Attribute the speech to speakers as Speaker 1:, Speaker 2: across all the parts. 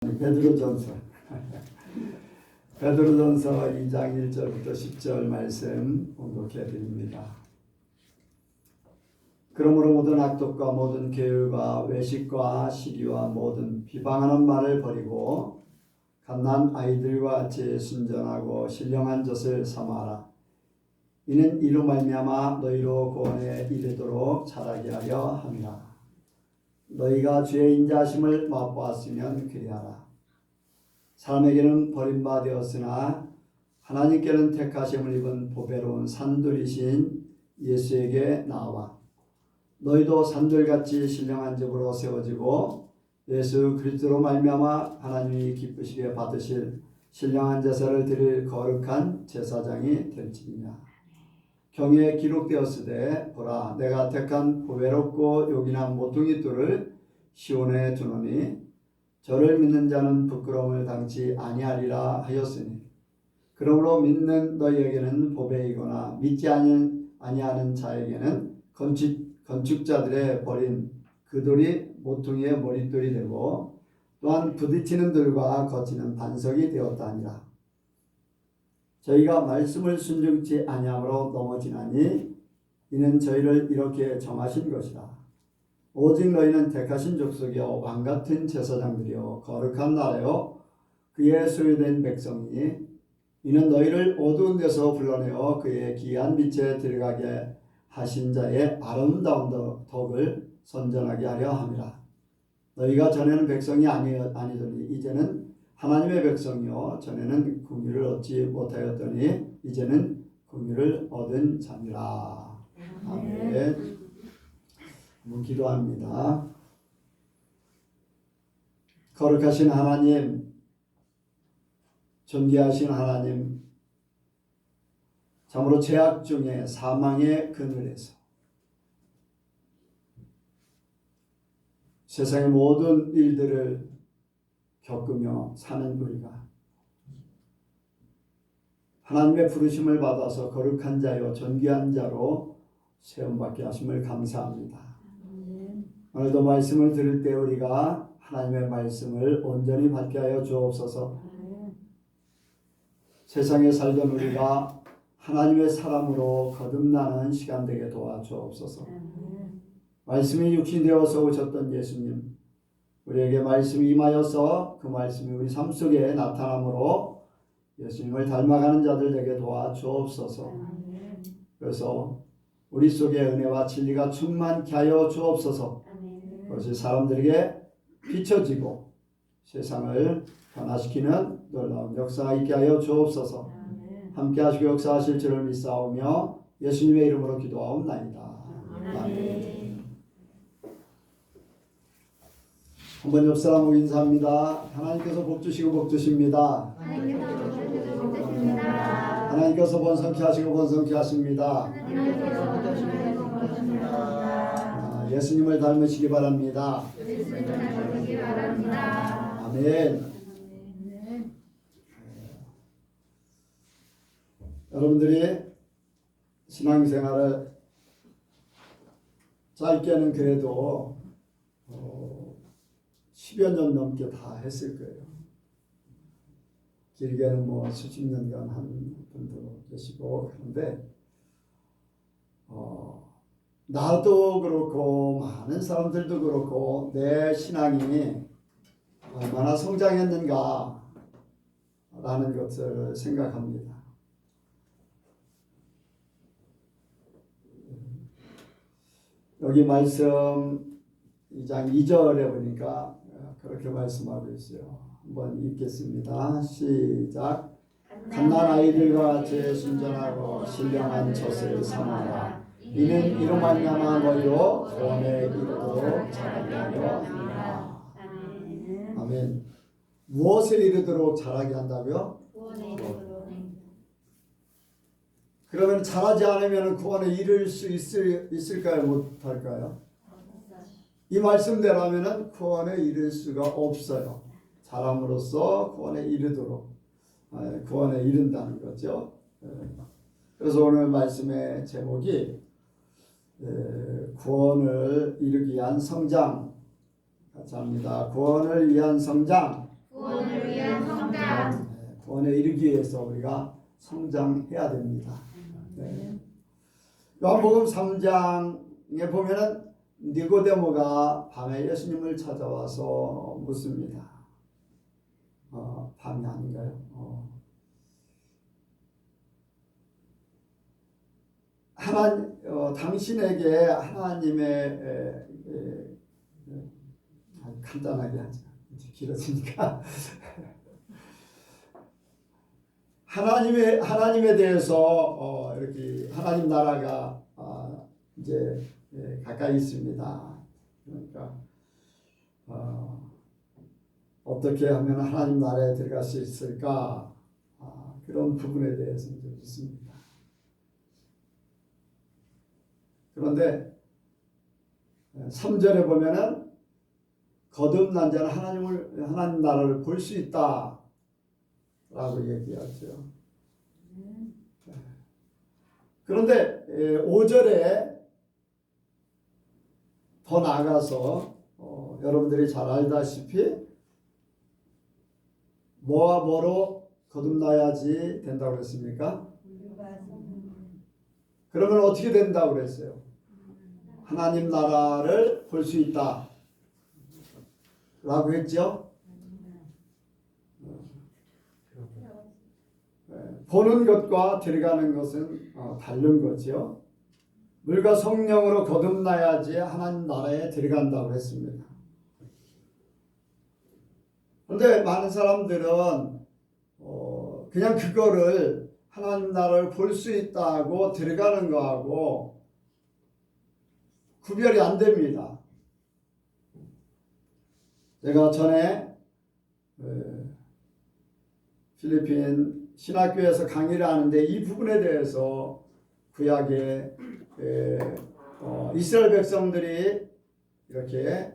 Speaker 1: 베드로전서 베드로전서 2장 1절부터 10절 말씀 봉독해 드립니다. 그러므로 모든 악독과 모든 계율과 외식과 시기와 모든 비방하는 말을 버리고 갓난 아이들과 같이 순전하고 신령한 젖을 삼아라. 이는 이로 말미암아 너희로 구원에 이르도록 자라게 하려 함이라. 너희가 주의 인자하심을 맛보았으면 그리하라. 사람에게는 버림받았으나 하나님께는 택하심을 입은 보배로운 산돌이신 예수에게 나와 너희도 산돌같이 신령한 집으로 세워지고 예수 그리스도로 말미암아 하나님이 기쁘시게 받으실 신령한 제사를 드릴 거룩한 제사장이 될지니라. 경에 기록되었으되 보라 내가 택한 보배롭고 요긴한 모퉁이 돌을 시온에 두노니 저를 믿는 자는 부끄러움을 당치 아니하리라 하였으니 그러므로 믿는 너희에게는 보배이거나 믿지 아니하는 자에게는 건축자들의 버린 그 돌이 모퉁이의 머릿돌이 되고 또한 부딪히는 돌과 거치는 반석이 되었다니라. 저희가 말씀을 순종치 아니함으로 넘어지나니 이는 저희를 이렇게 정하신 것이라. 오직 너희는 택하신 족속이요 왕같은 제사장들이요 거룩한 나라요 그의 소유된 백성이니 이는 너희를 어두운 데서 불러내어 그의 귀한 빛에 들어가게 하신 자의 아름다운 덕을 선전하게 하려 함이라. 너희가 전에는 백성이 아니더니 이제는 하나님의 백성이요 전에는 긍휼을 얻지 못하였더니 이제는 긍휼을 얻은 자니라. 아멘. 한번 기도합니다. 거룩하신 하나님, 존귀하신 하나님, 참으로 죄악 중에 사망의 그늘에서 세상의 모든 일들을 겪으며 사는 우리가 하나님의 부르심을 받아서 거룩한 자요 존귀한 자로 세움받게 하심을 감사합니다. 오늘도 말씀을 들을 때 우리가 하나님의 말씀을 온전히 받게 하여 주옵소서. 세상에 살던 우리가 하나님의 사람으로 거듭나는 시간 되게 도와주옵소서. 말씀이 육신 되어서 오셨던 예수님, 우리에게 말씀이 임하여서 그 말씀이 우리 삶 속에 나타남으로 예수님을 닮아가는 자들 되게 도와주옵소서. 그래서 우리 속에 은혜와 진리가 충만케 하여 주옵소서. 그것이 사람들에게 비춰지고 세상을 변화시키는 놀라운 역사가 있게 하여 주옵소서. 함께 하시고 역사하실 줄을 믿사오며 예수님의 이름으로 기도하옵나이다. 아멘. 한번 옆 사람하고 인사합니다. 하나님께서 복 주시고 복 주십니다. 하나님께서 번성케 하시고 번성케 하십니다. 예수님을 닮으시기 바랍니다. 아멘. 여러분들이 신앙생활을 짧게는 그래도 10여 년 넘게 다 했을 거예요. 길게는 뭐 수십 년간 한 분도 계시고 그런데 나도 그렇고 많은 사람들도 그렇고 내 신앙이 얼마나 성장했는가 라는 것을 생각합니다. 여기 말씀 2장 2절에 보니까 그렇게 말씀하고 있어요. 한번 읽겠습니다. 시작. 갓난 아이들과 같이 순전하고 신령한 젖을 삼아라. 이는 이로 말미암아 너희로 구원에 이르도록 자라게 하려 함이라. 아멘. 무엇을 이르도록 자라게 한다고요? 구원에 이르도록. 그러면 자라지 않으면 구원에 이를 수 있을까요? 못할까요? 이 말씀대로라면 구원에 이를 수가 없어요. 자람으로써 구원에 이르도록 구원에 이른다는 거죠. 그래서 오늘 말씀의 제목이 구원을 이루기 위한 성장 같이 합니다. 구원을 위한 성장. 구원에 이르기 위해서 우리가 성장해야 됩니다. 네. 요한복음 3장에 보면은 니고데모가 밤에 예수님을 찾아와서 묻습니다. 밤이 아닌가요? 당신에게 하나님의 간단하게 하자. 길어지니까 하나님에 대해서 이렇게 하나님 나라가 이제 가까이 있습니다. 그러니까 어떻게 하면 하나님 나라에 들어갈 수 있을까? 그런 부분에 대해서 이제 묻습니다. 그런데 3절에 보면은 거듭난 자는 하나님 나라를 볼 수 있다 라고 얘기하죠. 그런데 5절에 더 나아가서 여러분들이 잘 알다시피 뭐와 뭐로 거듭나야지 된다고 그랬습니까? 그러면 어떻게 된다고 그랬어요? 하나님 나라를 볼 수 있다 라고 했죠. 보는 것과 들어가는 것은 다른 거죠. 물과 성령으로 거듭나야지 하나님 나라에 들어간다고 했습니다. 그런데 많은 사람들은 그냥 그거를 하나님 나라를 볼 수 있다고 들어가는 거하고 구별이 안 됩니다. 제가 전에 필리핀 신학교에서 강의를 하는데 이 부분에 대해서 구약에 이스라엘 백성들이 이렇게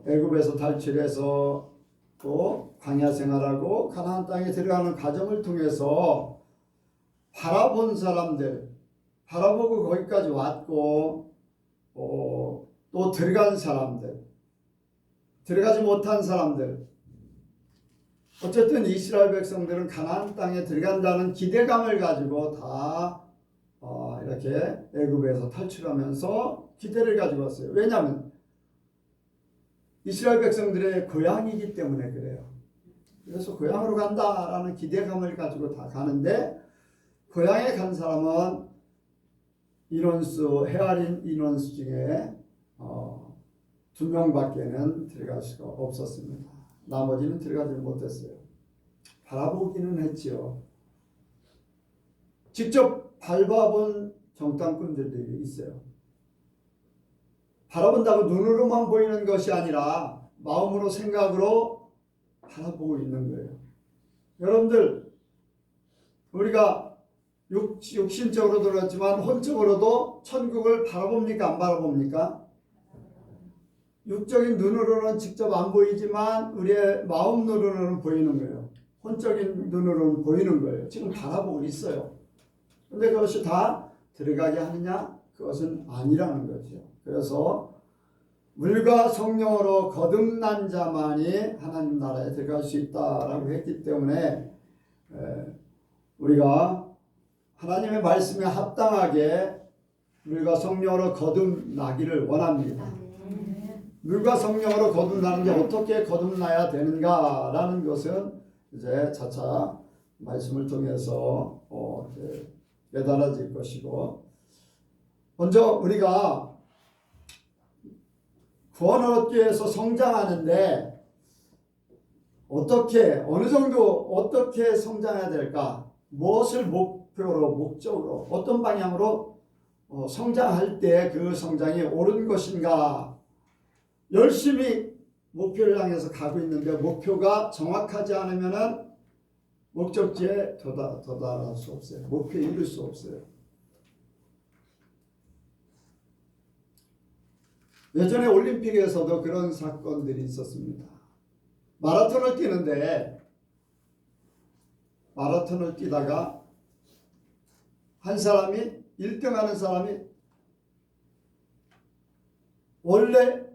Speaker 1: 애굽에서 탈출해서 또 광야 생활하고 가나안 땅에 들어가는 과정을 통해서 바라본 사람들, 바라보고 거기까지 왔고 또 들어간 사람들, 들어가지 못한 사람들, 어쨌든 이스라엘 백성들은 가나안 땅에 들어간다는 기대감을 가지고 다 이렇게 애굽에서 탈출하면서 기대를 가지고 왔어요. 왜냐하면 이스라엘 백성들의 고향이기 때문에 그래요. 그래서 고향으로 간다라는 기대감을 가지고 다 가는데 고향에 간 사람은 헤아린 인원수 중에 2명밖에는 들어갈 수가 없었습니다. 나머지는 들어가지 못했어요. 바라보기는 했지요. 직접 밟아본 정탐꾼들이 있어요. 바라본다고 눈으로만 보이는 것이 아니라 마음으로 생각으로 바라보고 있는 거예요. 여러분들 우리가 육신적으로 들었지만 혼적으로도 천국을 바라봅니까? 안 바라봅니까? 육적인 눈으로는 직접 안 보이지만 우리의 마음 눈으로는 보이는 거예요. 혼적인 눈으로는 보이는 거예요. 지금 바라보고 있어요. 그런데 그것이 다 들어가게 하느냐? 그것은 아니라는 거죠. 그래서 물과 성령으로 거듭난 자만이 하나님 나라에 들어갈 수 있다라고 했기 때문에 우리가 하나님의 말씀에 합당하게 물과 성령으로 거듭나기를 원합니다. 물과 성령으로 거듭나는 게 어떻게 거듭나야 되는가라는 것은 이제 차차 말씀을 통해서 깨달아질 것이고, 먼저 우리가 구원을 얻기 위해서 성장하는데 어느 정도 어떻게 성장해야 될까? 무엇을 목적으로 어떤 방향으로 성장할 때 그 성장이 옳은 것인가? 열심히 목표를 향해서 가고 있는데 목표가 정확하지 않으면은 목적지에 도달할 수 없어요. 목표에 이룰 수 없어요. 예전에 올림픽에서도 그런 사건들이 있었습니다. 마라톤을 뛰는데 마라톤을 뛰다가 한 사람이 1등 하는 사람이 원래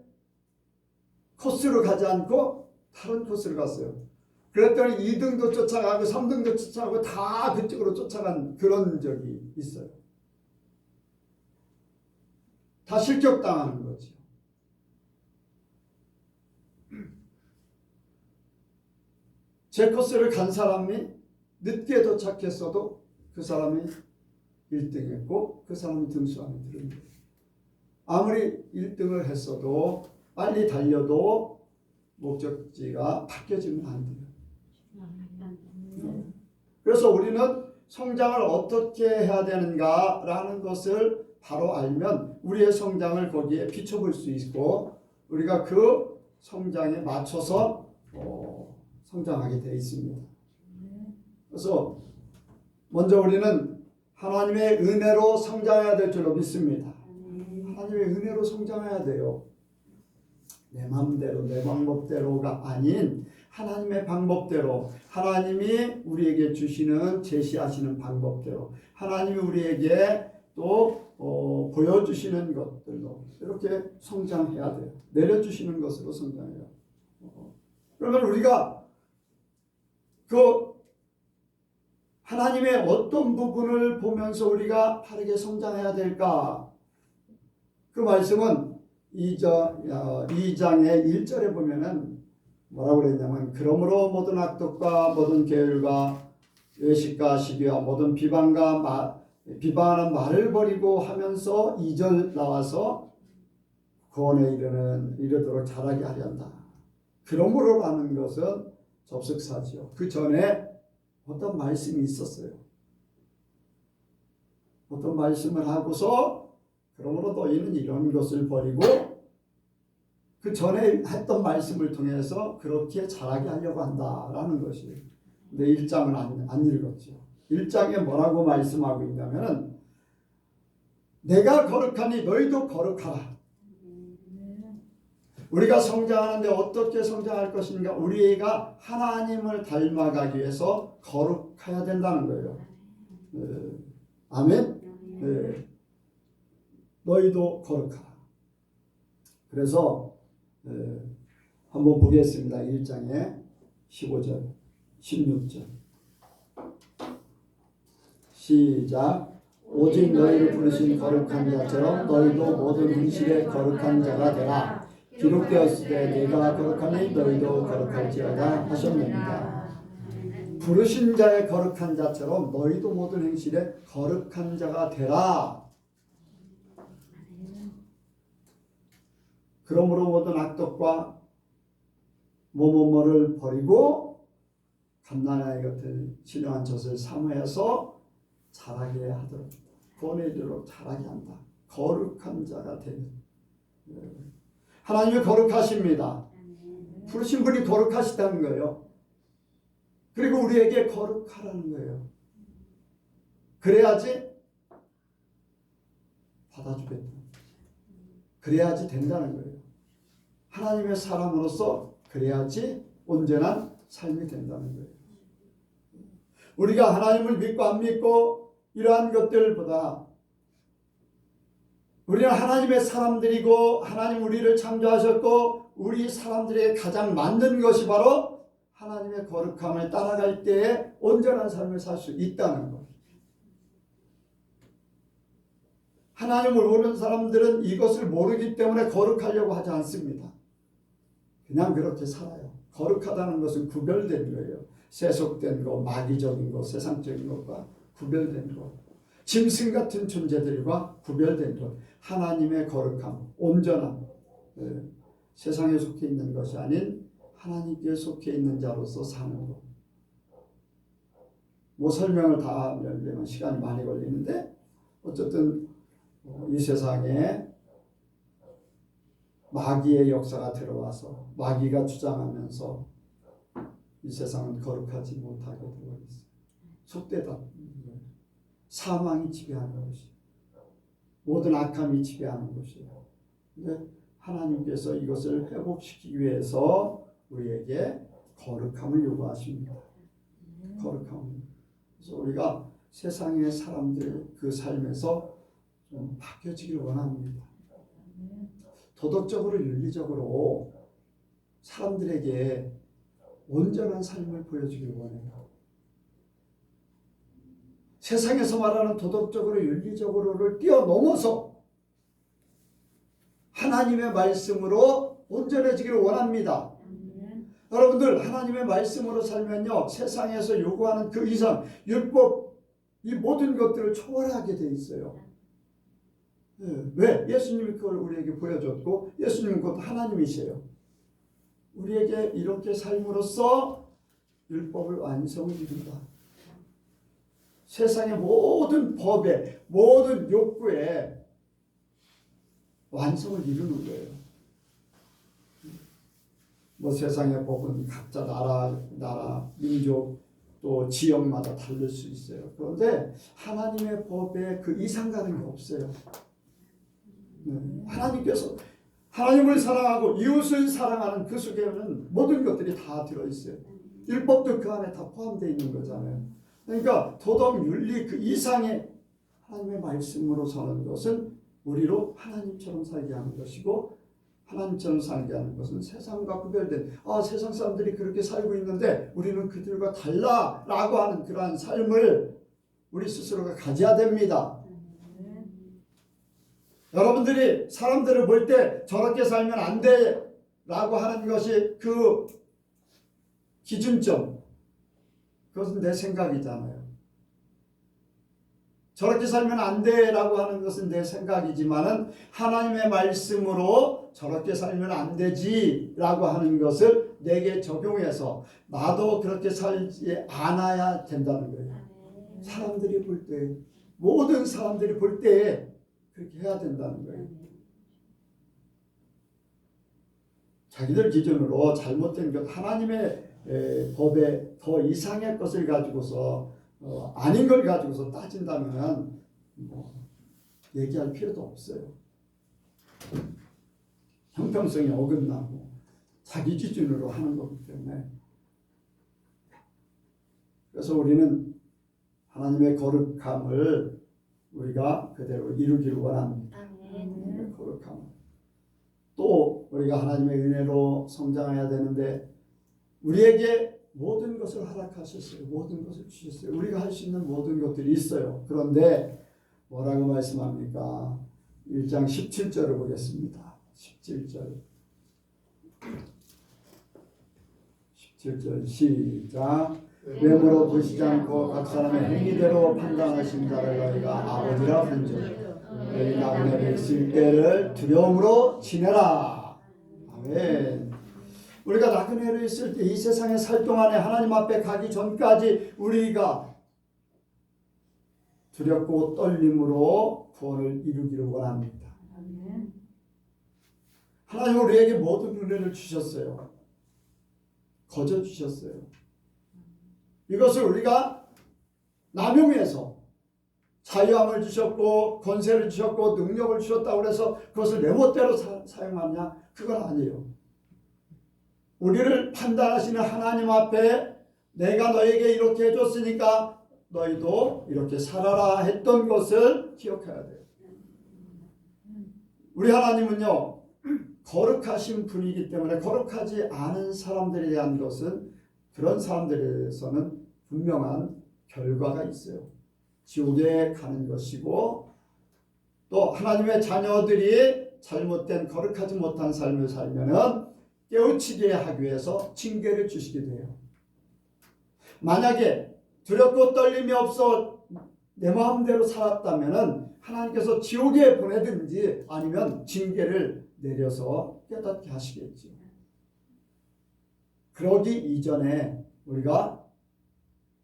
Speaker 1: 코스로 가지 않고 다른 코스로 갔어요. 그랬더니 2등도 쫓아가고 3등도 쫓아가고 다 그쪽으로 쫓아간 그런 적이 있어요. 다 실격당하는 거죠. 제 코스를 간 사람이 늦게 도착했어도 그 사람이 1등했고 그 사람이 등수 안에 들은 거예요. 아무리 1등을 했어도 빨리 달려도 목적지가 바뀌어지면 안 돼요. 그래서 우리는 성장을 어떻게 해야 되는가라는 것을 바로 알면 우리의 성장을 거기에 비춰볼 수 있고 우리가 그 성장에 맞춰서 성장하게 되어 있습니다. 그래서 먼저 우리는 하나님의 은혜로 성장해야 될 줄로 믿습니다. 하나님의 은혜로 성장해야 돼요. 내 마음대로 내 방법대로가 아닌 하나님의 방법대로, 하나님이 우리에게 주시는 제시하시는 방법대로, 하나님이 우리에게 또 보여주시는 것들로 이렇게 성장해야 돼요. 내려주시는 것으로 성장해요. 그러면 우리가 그 하나님의 어떤 부분을 보면서 우리가 바르게 성장해야 될까? 그 말씀은 2장의 1절에 보면은 뭐라고 그랬냐면 그러므로 모든 악독과 모든 계율과 외식과 시기와 모든 비방하는 말을 버리고 하면서 2절 나와서 구원에 이르도록 자라게 하려 한다. 그러므로라는 것은 접속사지요. 그 전에 어떤 말씀이 있었어요. 어떤 말씀을 하고서 그러므로 너희는 이런 것을 버리고 그 전에 했던 말씀을 통해서 그렇게 자라게 하려고 한다라는 것이에요. 근데 1장은 안 읽었죠. 1장에 뭐라고 말씀하고 있냐면은 내가 거룩하니 너희도 거룩하라. 우리가 성장하는데 어떻게 성장할 것인가? 우리가 하나님을 닮아가기 위해서 거룩해야 된다는 거예요. 아멘? 네. 너희도 거룩하라. 그래서 한번 보겠습니다. 1장에 15절, 16절. 시작. 오직 너희를 부르신 거룩한 자처럼 너희도 모든 행실에 거룩한 자가 되라. 기록되었을 때 내가 거룩하니 너희도 거룩할지어다 하셨느니라. 부르신 자의 거룩한 자처럼 너희도 모든 행실에 거룩한 자가 되라. 그러므로 모든 악독과 뭐뭐뭐를 버리고 갓난아이 같은 신령한 젖을 사모해서 자라게 하도록 구원에 이르도록 자라게 한다. 거룩한 자가 되는. 하나님이 거룩하십니다. 부르신 분이 거룩하시다는 거예요. 그리고 우리에게 거룩하라는 거예요. 그래야지 받아주겠다. 그래야지 된다는 거예요. 하나님의 사람으로서 그래야지 온전한 삶이 된다는 거예요. 우리가 하나님을 믿고 안 믿고 이러한 것들보다 우리는 하나님의 사람들이고 하나님 우리를 창조하셨고 우리 사람들에게 가장 맞는 것이 바로 하나님의 거룩함을 따라갈 때에 온전한 삶을 살 수 있다는 것. 하나님을 모르는 사람들은 이것을 모르기 때문에 거룩하려고 하지 않습니다. 그냥 그렇게 살아요. 거룩하다는 것은 구별된 거예요. 세속된 것, 마귀적인 것, 세상적인 것과 구별된 것. 짐승 같은 존재들과 구별된 것. 하나님의 거룩함, 온전함. 세상에 속해 있는 것이 아닌 하나님께 속해 있는 자로서 사는 것. 뭐 설명을 다 하려면 시간이 많이 걸리는데 어쨌든 이 세상에 마귀의 역사가 들어와서 마귀가 주장하면서 이 세상은 거룩하지 못하게 되어 있어요. 속되다. 사망이 지배하는 것이 모든 악함이 지배하는 것이에요. 근데 하나님께서 이것을 회복시키기 위해서 우리에게 거룩함을 요구하십니다. 거룩함. 그래서 우리가 세상의 사람들 그 삶에서 좀 바뀌어지길 원합니다. 도덕적으로 윤리적으로 사람들에게 온전한 삶을 보여주길 원해요. 세상에서 말하는 도덕적으로 윤리적으로를 뛰어넘어서 하나님의 말씀으로 온전해지기를 원합니다. 여러분들 하나님의 말씀으로 살면요, 세상에서 요구하는 그 이상 율법 이 모든 것들을 초월하게 돼 있어요. 왜? 예수님이 그걸 우리에게 보여줬고 예수님은 곧 하나님이세요. 우리에게 이렇게 삶으로써 율법을 완성을 이룬다. 세상의 모든 법에 모든 욕구에 완성을 이루는 거예요. 뭐 세상의 법은 각자 나라, 민족 또 지역마다 다를 수 있어요. 그런데 하나님의 법에 그 이상 가는 게 없어요. 하나님께서 하나님을 사랑하고 이웃을 사랑하는 그 속에는 모든 것들이 다 들어있어요. 율법도 그 안에 다 포함되어 있는 거잖아요. 그러니까 도덕, 윤리 그 이상의 하나님의 말씀으로 사는 것은 우리로 하나님처럼 살게 하는 것이고, 하나님처럼 살게 하는 것은 세상과 구별된 세상 사람들이 그렇게 살고 있는데 우리는 그들과 달라라고 하는 그러한 삶을 우리 스스로가 가져야 됩니다. 여러분들이 사람들을 볼 때 저렇게 살면 안 돼라고 하는 것이 그 기준점, 그것은 내 생각이잖아요. 저렇게 살면 안 돼라고 하는 것은 내 생각이지만은 하나님의 말씀으로 저렇게 살면 안 되지라고 하는 것을 내게 적용해서 나도 그렇게 살지 않아야 된다는 거예요. 사람들이 볼 때, 모든 사람들이 볼 때 그렇게 해야 된다는 거예요. 자기들 기준으로 잘못된 것, 하나님의 법에 더 이상의 것을 가지고서 아닌 걸 가지고서 따진다면 얘기할 필요도 없어요. 형평성이 어긋나고 자기 기준으로 하는 거기 때문에. 그래서 우리는 하나님의 거룩함을 우리가 그대로 이루기를 원합니다. 하나님의 거룩함. 또 우리가 하나님의 은혜로 성장해야 되는데 우리에게 모든 것을 허락하셨어요. 모든 것을 주셨어요. 우리가 할 수 있는 모든 것들이 있어요. 그런데 뭐라고 말씀합니까? 1장 17절을 보겠습니다. 17절 시작. 외모로 보시지 않고 각 사람의 행위대로 판단하신 자를 너희가 아버지라 부른즉 너희 나그네를 있을 때를 두려움으로 지내라. 아멘. 우리가 나그네로 있을 때 이 세상에 살 동안에 하나님 앞에 가기 전까지 우리가 두렵고 떨림으로 구원을 이루기를 원합니다. 하나님은 우리에게 모든 은혜를 주셨어요. 거저 주셨어요. 이것을 우리가 남용해서 자유함을 주셨고 권세를 주셨고 능력을 주셨다고 해서 그것을 내 멋대로 사용하느냐? 그건 아니에요. 우리를 판단하시는 하나님 앞에 내가 너에게 이렇게 해줬으니까 너희도 이렇게 살아라 했던 것을 기억해야 돼요. 우리 하나님은요, 거룩하신 분이기 때문에 거룩하지 않은 사람들에 대한 것은 그런 사람들에서는 분명한 결과가 있어요. 지옥에 가는 것이고, 또 하나님의 자녀들이 잘못된 거룩하지 못한 삶을 살면은 깨우치게 하기 위해서 징계를 주시게 돼요. 만약에 두렵고 떨림이 없어 내 마음대로 살았다면은 하나님께서 지옥에 보내든지 아니면 징계를 내려서 깨닫게 하시겠죠. 그러기 이전에 우리가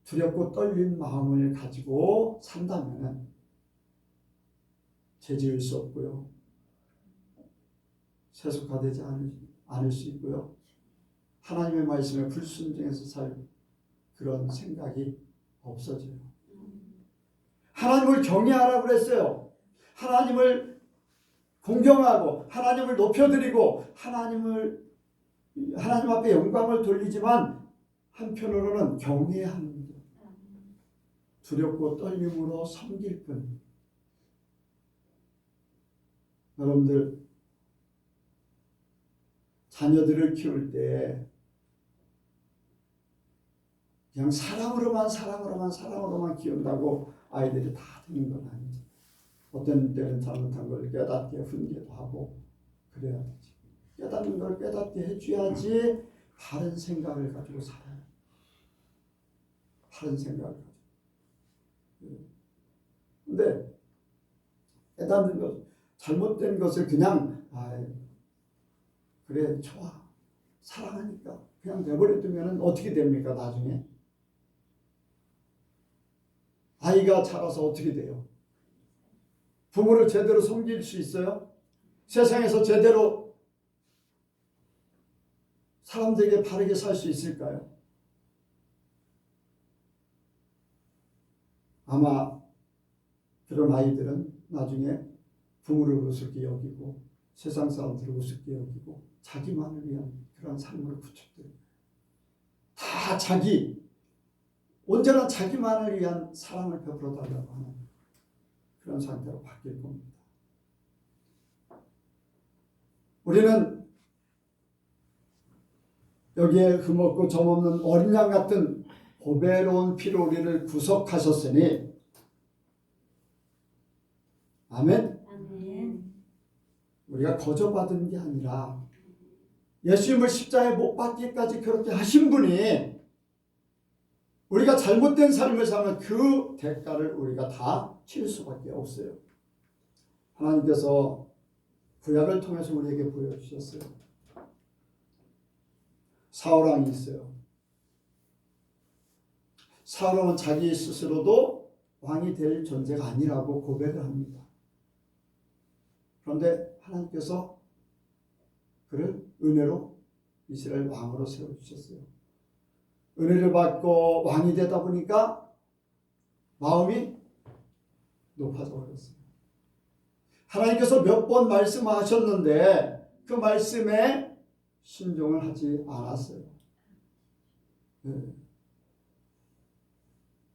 Speaker 1: 두렵고 떨린 마음을 가지고 산다면은 죄지을 수 없고요. 세속화되지 않을 수 있고요. 하나님의 말씀에 불순종해서 살 그런 생각이 없어져요. 하나님을 경외하라고 그랬어요. 하나님을 공경하고 하나님을 높여드리고 하나님 앞에 영광을 돌리지만 한편으로는 경외하는 것, 두렵고 떨림으로 섬길 뿐. 여러분들 자녀들을 키울 때 그냥 사랑으로만 키운다고 아이들이 다 되는 건 아니지. 어떤 때는 잘못한 걸 깨닫게 훈계도 하고 그래야 되지. 깨닫는 걸 깨닫게 해줘야지 바른 생각을 가지고 살아요. 바른 생각을 가지고. 근데 깨닫는 것, 잘못된 것을 그냥 그래 좋아 사랑하니까 그냥 내버려 두면 어떻게 됩니까? 나중에 아이가 자라서 어떻게 돼요? 부모를 제대로 섬길 수 있어요? 세상에서 제대로 사람들에게 바르게 살 수 있을까요? 아마 그런 아이들은 나중에 부모를 우습게 여기고 세상 사람들을 우습게 여기고 자기만을 위한 그런 삶을 구축돼요. 다 온전한 자기만을 위한 사랑을 베풀어 달라고 하는 그런 상태로 바뀔 겁니다. 우리는 여기에 흠없고 점없는 어린 양 같은 보배로운 피로 우리를 구속하셨으니 아멘. 우리가 거저받은 게 아니라 예수님을 십자가에 못 박기까지 그렇게 하신 분이 우리가 잘못된 삶을 살면 그 대가를 우리가 다 치를 수밖에 없어요. 하나님께서 구약을 통해서 우리에게 보여주셨어요. 사울왕이 있어요. 사울왕은 자기 스스로도 왕이 될 존재가 아니라고 고백을 합니다. 그런데 하나님께서 그를 은혜로 이스라엘 왕으로 세워주셨어요. 은혜를 받고 왕이 되다 보니까 마음이 높아져 버렸어요. 하나님께서 몇 번 말씀하셨는데 그 말씀에 순종을 하지 않았어요.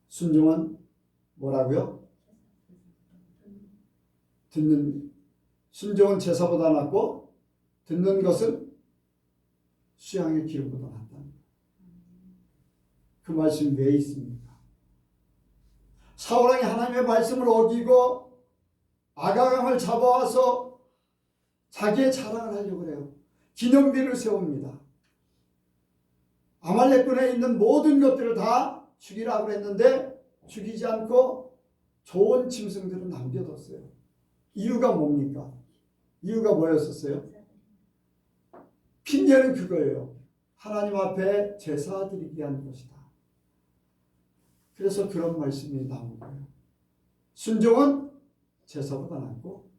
Speaker 1: 순종은 뭐라고요? 순종은 제사보다 낫고 듣는 것은 수양의 기름보다 낫다. 그 말씀이 왜 있습니까? 사울왕이 하나님의 말씀을 어기고 아가강을 잡아와서 자기의 자랑을 하려고 해요. 기념비를 세웁니다. 아말렉군에 있는 모든 것들을 다 죽이라고 했는데 죽이지 않고 좋은 짐승들은 남겨뒀어요. 이유가 뭡니까? 이유가 뭐였었어요? 핑계는 그거예요. 하나님 앞에 제사 드리기 위한 것이다. 그래서 그런 말씀이 나온 거예요. 순종은 제사보다 낫고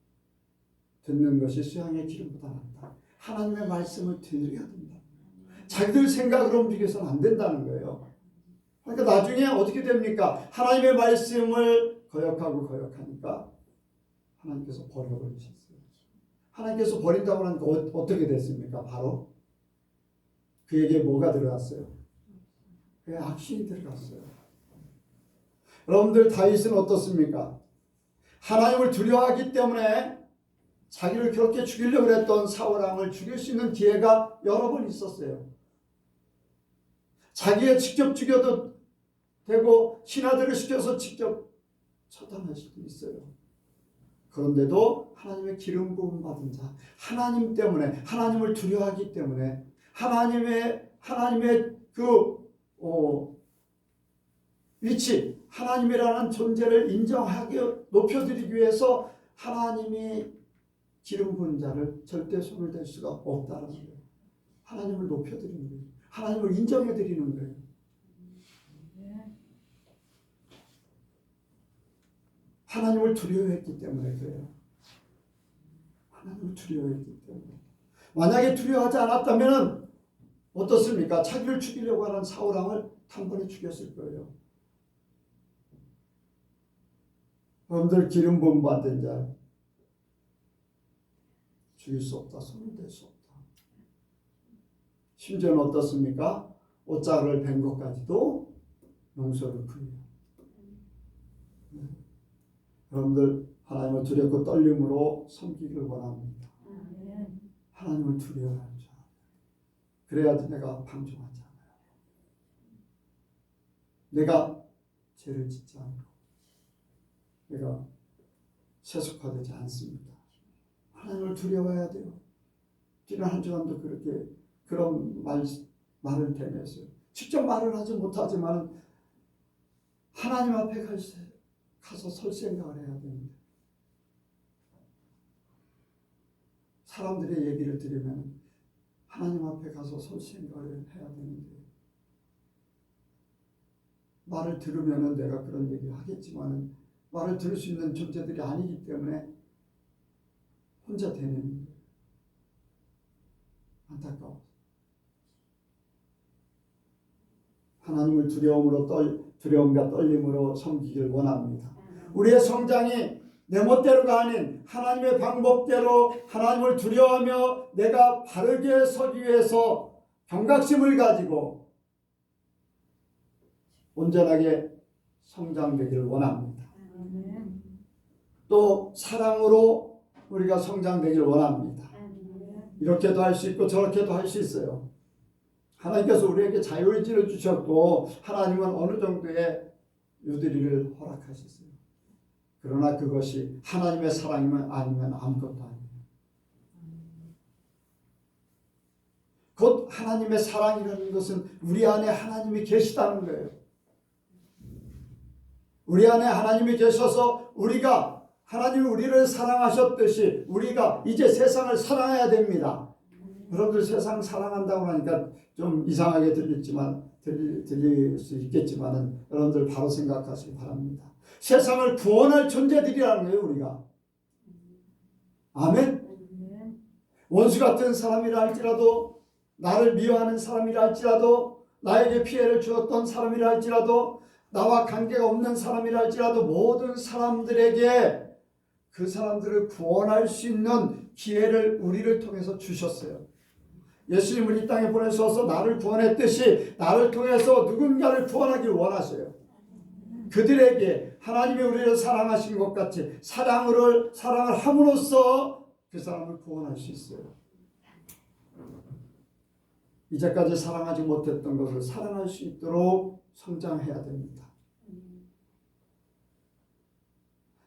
Speaker 1: 듣는 것이 수양의 기름보다 낫다. 하나님의 말씀을 들어야 된다. 자기들 생각으로 움직여서는 안 된다는 거예요. 그러니까 나중에 어떻게 됩니까? 하나님의 말씀을 거역하니까 하나님께서 버려버리셨어요. 하나님께서 버린다고 하니까 어떻게 됐습니까? 바로 그에게 뭐가 들어갔어요? 그의 악신이 들어갔어요. 여러분들 다윗은 어떻습니까? 하나님을 두려워하기 때문에 자기를 그렇게 죽이려고 했던 사울왕을 죽일 수 있는 기회가 여러 번 있었어요. 자기가 직접 죽여도 되고 신하들을 시켜서 직접 처단할 수도 있어요. 그런데도 하나님의 기름 부음 받은 자, 하나님 때문에, 하나님을 두려워하기 때문에 하나님의 그 위치, 하나님이라는 존재를 인정하게 높여드리기 위해서 하나님이 기름 부은 자를 절대 손을 댈 수가 없다는 거예요. 하나님을 높여드리는 거예요. 하나님을 인정해드리는 거예요. 하나님을 두려워했기 때문에 그래요. 하나님을 두려워했기 때문에. 만약에 두려워하지 않았다면 어떻습니까? 자기를 죽이려고 하는 사울왕을 단번에 죽였을 거예요. 여러분들 기름 부음 받은 자 죽일 수 없다. 손을 댈 수 없다. 심지어는 어떻습니까? 옷자락을 벤 것까지도 용서를 구해요. 여러분들 하나님을 두렵고 떨림으로 섬기기를 원합니다. 하나님을 두려워하는 자. 그래야지 내가 방종하지 않아요. 내가 죄를 짓지 않고 내가 세속화되지 않습니다. 하나님을 두려워해야 돼요. 지난 한 주간도 그렇게 그런 말을 대면서요. 직접 말을 하지 못하지만 하나님 앞에 가서 설 생각을 해야 됩니다. 사람들의 얘기를 들으면 하나님 앞에 가서 설 생각을 해야 되는데 말을 들으면 내가 그런 얘기를 하겠지만 말을 들을 수 있는 존재들이 아니기 때문에 혼자 되는 거예요. 안타까워. 하나님을 두려움과 떨림으로 섬기길 원합니다. 우리의 성장이 내 멋대로가 아닌 하나님의 방법대로 하나님을 두려워하며 내가 바르게 서기 위해서 경각심을 가지고 온전하게 성장되기를 원합니다. 또 사랑으로 우리가 성장되기를 원합니다. 이렇게도 할 수 있고 저렇게도 할 수 있어요. 하나님께서 우리에게 자유의지를 주셨고 하나님은 어느 정도의 유대리를 허락하셨어요. 그러나 그것이 하나님의 사랑이면 아니면 아무것도 아니에요. 곧 하나님의 사랑이라는 것은 우리 안에 하나님이 계시다는 거예요. 우리 안에 하나님이 계셔서 우리가 하나님이 우리를 사랑하셨듯이 우리가 이제 세상을 사랑해야 됩니다. 여러분들 세상 사랑한다고 하니까 좀 이상하게 들릴 수 있겠지만 여러분들 바로 생각하시기 바랍니다. 세상을 구원할 존재들이라는 거예요. 우리가. 아멘. 원수 같은 사람이라 할지라도 나를 미워하는 사람이라 할지라도 나에게 피해를 주었던 사람이라 할지라도 나와 관계가 없는 사람이라 할지라도 모든 사람들에게 그 사람들을 구원할 수 있는 기회를 우리를 통해서 주셨어요. 예수님을 이 땅에 보내셔서 나를 구원했듯이 나를 통해서 누군가를 구원하길 원하셔요. 그들에게 하나님이 우리를 사랑하신 것 같이 사랑을 함으로써 그 사람을 구원할 수 있어요. 이제까지 사랑하지 못했던 것을 사랑할 수 있도록 성장해야 됩니다.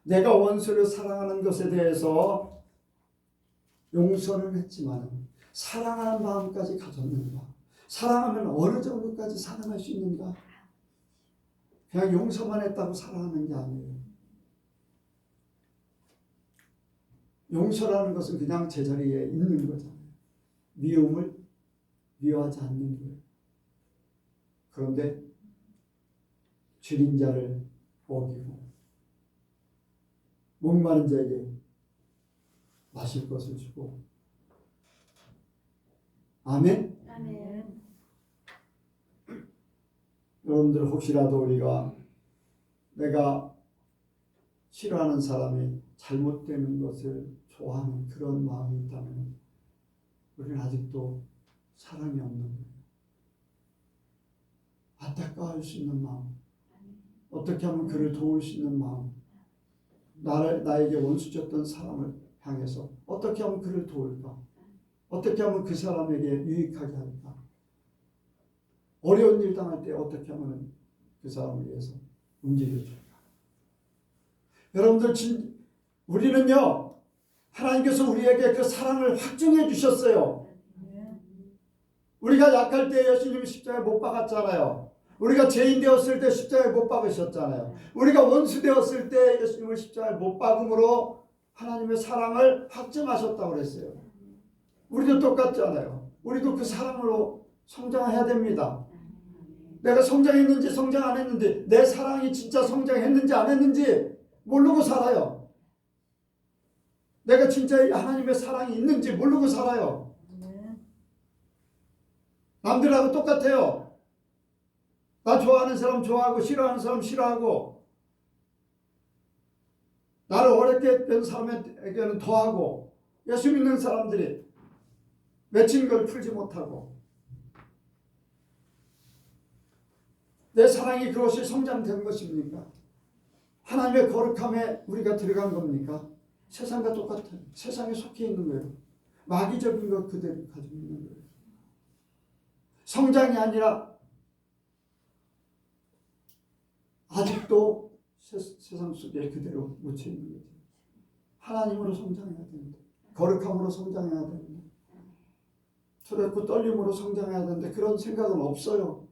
Speaker 1: 내가 원수를 사랑하는 것에 대해서 용서는 했지만 사랑하는 마음까지 가졌는가? 사랑하면 어느 정도까지 사랑할 수 있는가? 그냥 용서만 했다고 사랑하는 게 아니에요. 용서라는 것은 그냥 제자리에 있는 거잖아요. 미움을 미워하지 않는 거예요. 그런데 줄인 자를 먹이고 목마른 자에게 마실 것을 주고 아멘?
Speaker 2: 아멘.
Speaker 1: 여러분들 혹시라도 우리가 내가 싫어하는 사람이 잘못되는 것을 좋아하는 그런 마음이 있다면 우리는 아직도 사랑이 없는 거예요. 안타까워할 수 있는 마음, 어떻게 하면 그를 도울 수 있는 마음, 나에게 원수졌던 사람을 향해서 어떻게 하면 그를 도울까? 어떻게 하면 그 사람에게 유익하게 할까? 어려운 일 당할 때 어떻게 하면 그 사람을 위해서 움직여줄까? 여러분들 우리는요 하나님께서 우리에게 그 사랑을 확증해 주셨어요. 우리가 약할 때 예수님이 십자가에 못 박았잖아요. 우리가 죄인 되었을 때 십자가에 못 박으셨잖아요. 우리가 원수 되었을 때 예수님을 십자가에 못 박음으로 하나님의 사랑을 확증하셨다고 그랬어요. 우리도 똑같잖아요. 우리도 그 사랑으로 성장해야 됩니다. 내가 성장했는지 성장 안 했는지 내 사랑이 진짜 성장했는지 안 했는지 모르고 살아요. 내가 진짜 하나님의 사랑이 있는지 모르고 살아요. 남들하고 똑같아요. 나 좋아하는 사람 좋아하고 싫어하는 사람 싫어하고 나를 어렵게 된 사람에게는 더하고 예수 믿는 사람들이 맺힌 걸 풀지 못하고 내 사랑이 그것이 성장된 것입니까? 하나님의 거룩함에 우리가 들어간 겁니까? 세상과 똑같아요. 세상에 속해 있는 거예요. 마귀적인 것 그대로 가지고 있는 거예요. 성장이 아니라 아직도 세상 속에 그대로 묻혀 있는 거죠. 하나님으로 성장해야 되는데, 거룩함으로 성장해야 되는데, 두렵고 떨림으로 성장해야 되는데 그런 생각은 없어요.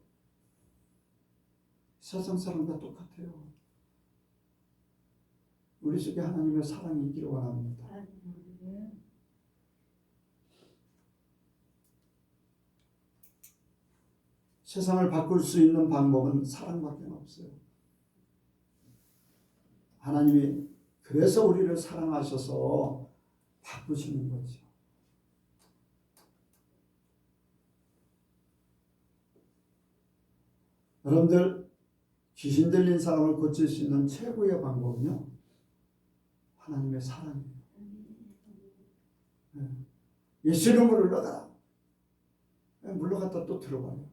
Speaker 1: 세상 사람과 똑같아요. 우리 속에 하나님의 사랑이 있기를 원합니다. 세상을 바꿀 수 있는 방법은 사랑밖에 없어요. 하나님이 그래서 우리를 사랑하셔서 바꾸시는 거죠. 여러분들, 귀신 들린 사람을 고칠 수 있는 최고의 방법은요, 하나님의 사랑이에요. 예수 이름으로 물러가라. 물러갔다 또 들어가요.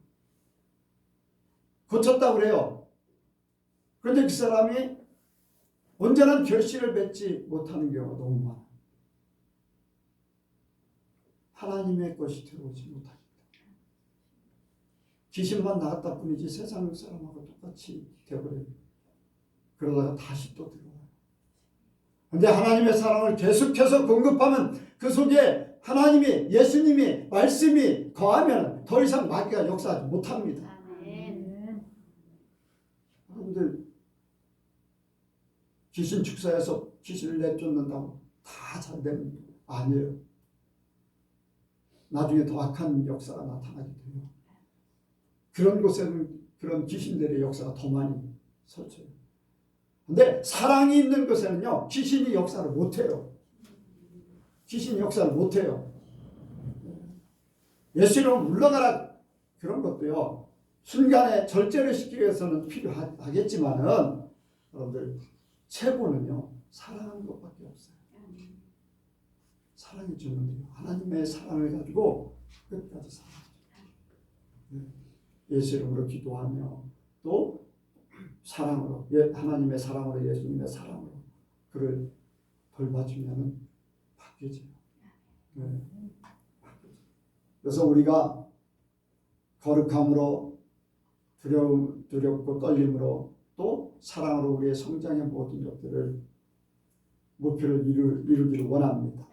Speaker 1: 고쳤다고 그래요. 그런데 그 사람이 온전한 결실을 맺지 못하는 경우가 너무 많아요. 하나님의 것이 들어오지 못하기 때문에. 귀신만 나갔다 뿐이지 세상 사람하고 똑같이 되어버려요. 그러다가 다시 또 들어와요. 그런데 하나님의 사랑을 계속해서 공급하면 그 속에 하나님이, 예수님이, 말씀이 거하면 더 이상 마귀가 역사하지 못합니다. 여러분들, 귀신 축사해서 귀신을 내쫓는다고 다 잘 되는 게 아니에요. 나중에 더 악한 역사가 나타나게 돼요. 그런 곳에는 그런 귀신들의 역사가 더 많이 설쳐요. 근데 사랑이 있는 곳에는요, 귀신이 역사를 못해요. 귀신이 역사를 못해요. 예수로 물러가라, 그런 것도요, 순간에 절제를 시키기 위해서는 필요하겠지만은, 여러분들, 최고는요, 사랑하는 것밖에 없어요. 사랑해 주면 돼요. 하나님의 사랑을 가지고 끝까지 사랑하죠. 예수 이름으로 기도하며 또 사랑으로, 하나님의 사랑으로, 예수님의 사랑으로 그를 돌봐주면 바뀌어져요. 그래서 우리가 거룩함으로, 두렵고 떨림으로 또 사랑으로 우리의 성장의 모든 것들을 목표를 이루기를 원합니다.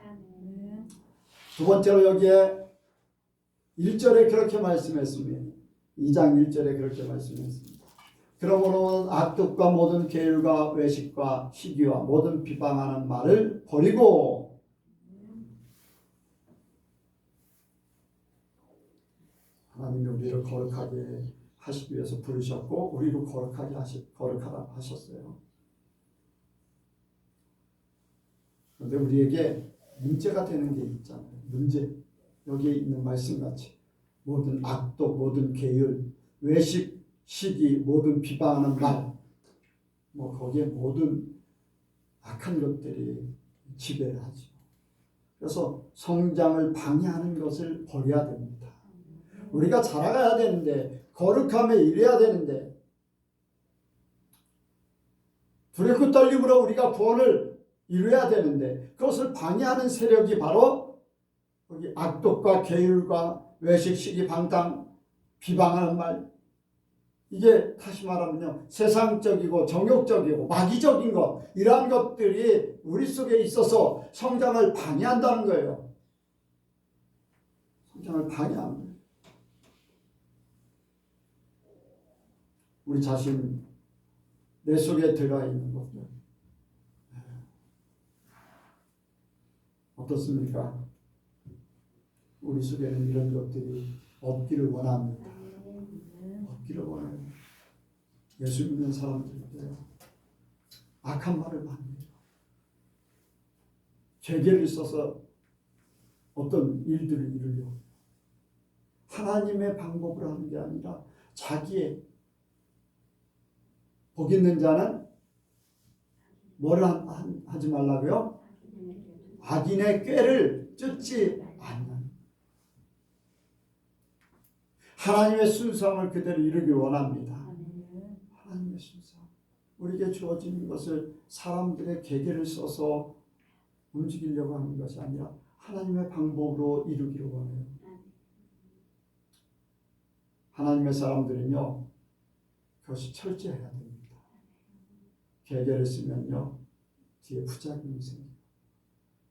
Speaker 1: 두 번째로 여기에 1절에 그렇게 말씀했습니다. 2장 1절에 그렇게 말씀했습니다. 그러므로 악독과 모든 계율과 외식과 시기와 모든 비방하는 말을 버리고 하나님이 우리를 거룩하게 하시기 위해서 부르셨고 우리도 거룩하라 하셨어요. 그런데 우리에게 문제가 되는 게 있잖아요. 문제. 여기에 있는 말씀같이 모든 악독, 모든 계율, 외식, 시기, 모든 비방하는 말, 거기에 모든 악한 것들이 지배를 하죠. 그래서 성장을 방해하는 것을 버려야 됩니다. 우리가 자라가야 되는데, 거룩함에 이래야 되는데, 두렵고 떨림으로 우리가 구원을 이루어야 되는데, 그것을 방해하는 세력이 바로 여기 악독과 계율과 외식, 시기, 방탕, 비방하는 말, 이게 다시 말하면요, 세상적이고 정욕적이고 마귀적인 것, 이러한 것들이 우리 속에 있어서 성장을 방해한다는 거예요. 성장을 방해하는 거예요. 우리 자신, 내 속에 들어가 있는 것들 어떻습니까? 우리 속에는 이런 것들이 없기를 원합니다. 없기를 원해요. 예수 믿는 사람들인데요, 악한 말을 많이 해요. 계계를 써서 어떤 일들을 이루려고 하나님의 방법으로 하는 게 아니라 자기의, 복 있는 자는 뭐를 하지 말라고요? 악인의 꾀를 쫓지 않는, 하나님의 순수함을 그대로 이루기 원합니다. 하나님의 순수함. 우리에게 주어진 것을 사람들의 계계를 써서 움직이려고 하는 것이 아니라 하나님의 방법으로 이루기를 원해요. 하나님의 사람들은요, 그것이 철저해야 됩니다. 해결했으면요 뒤에 부작용이 생겨요.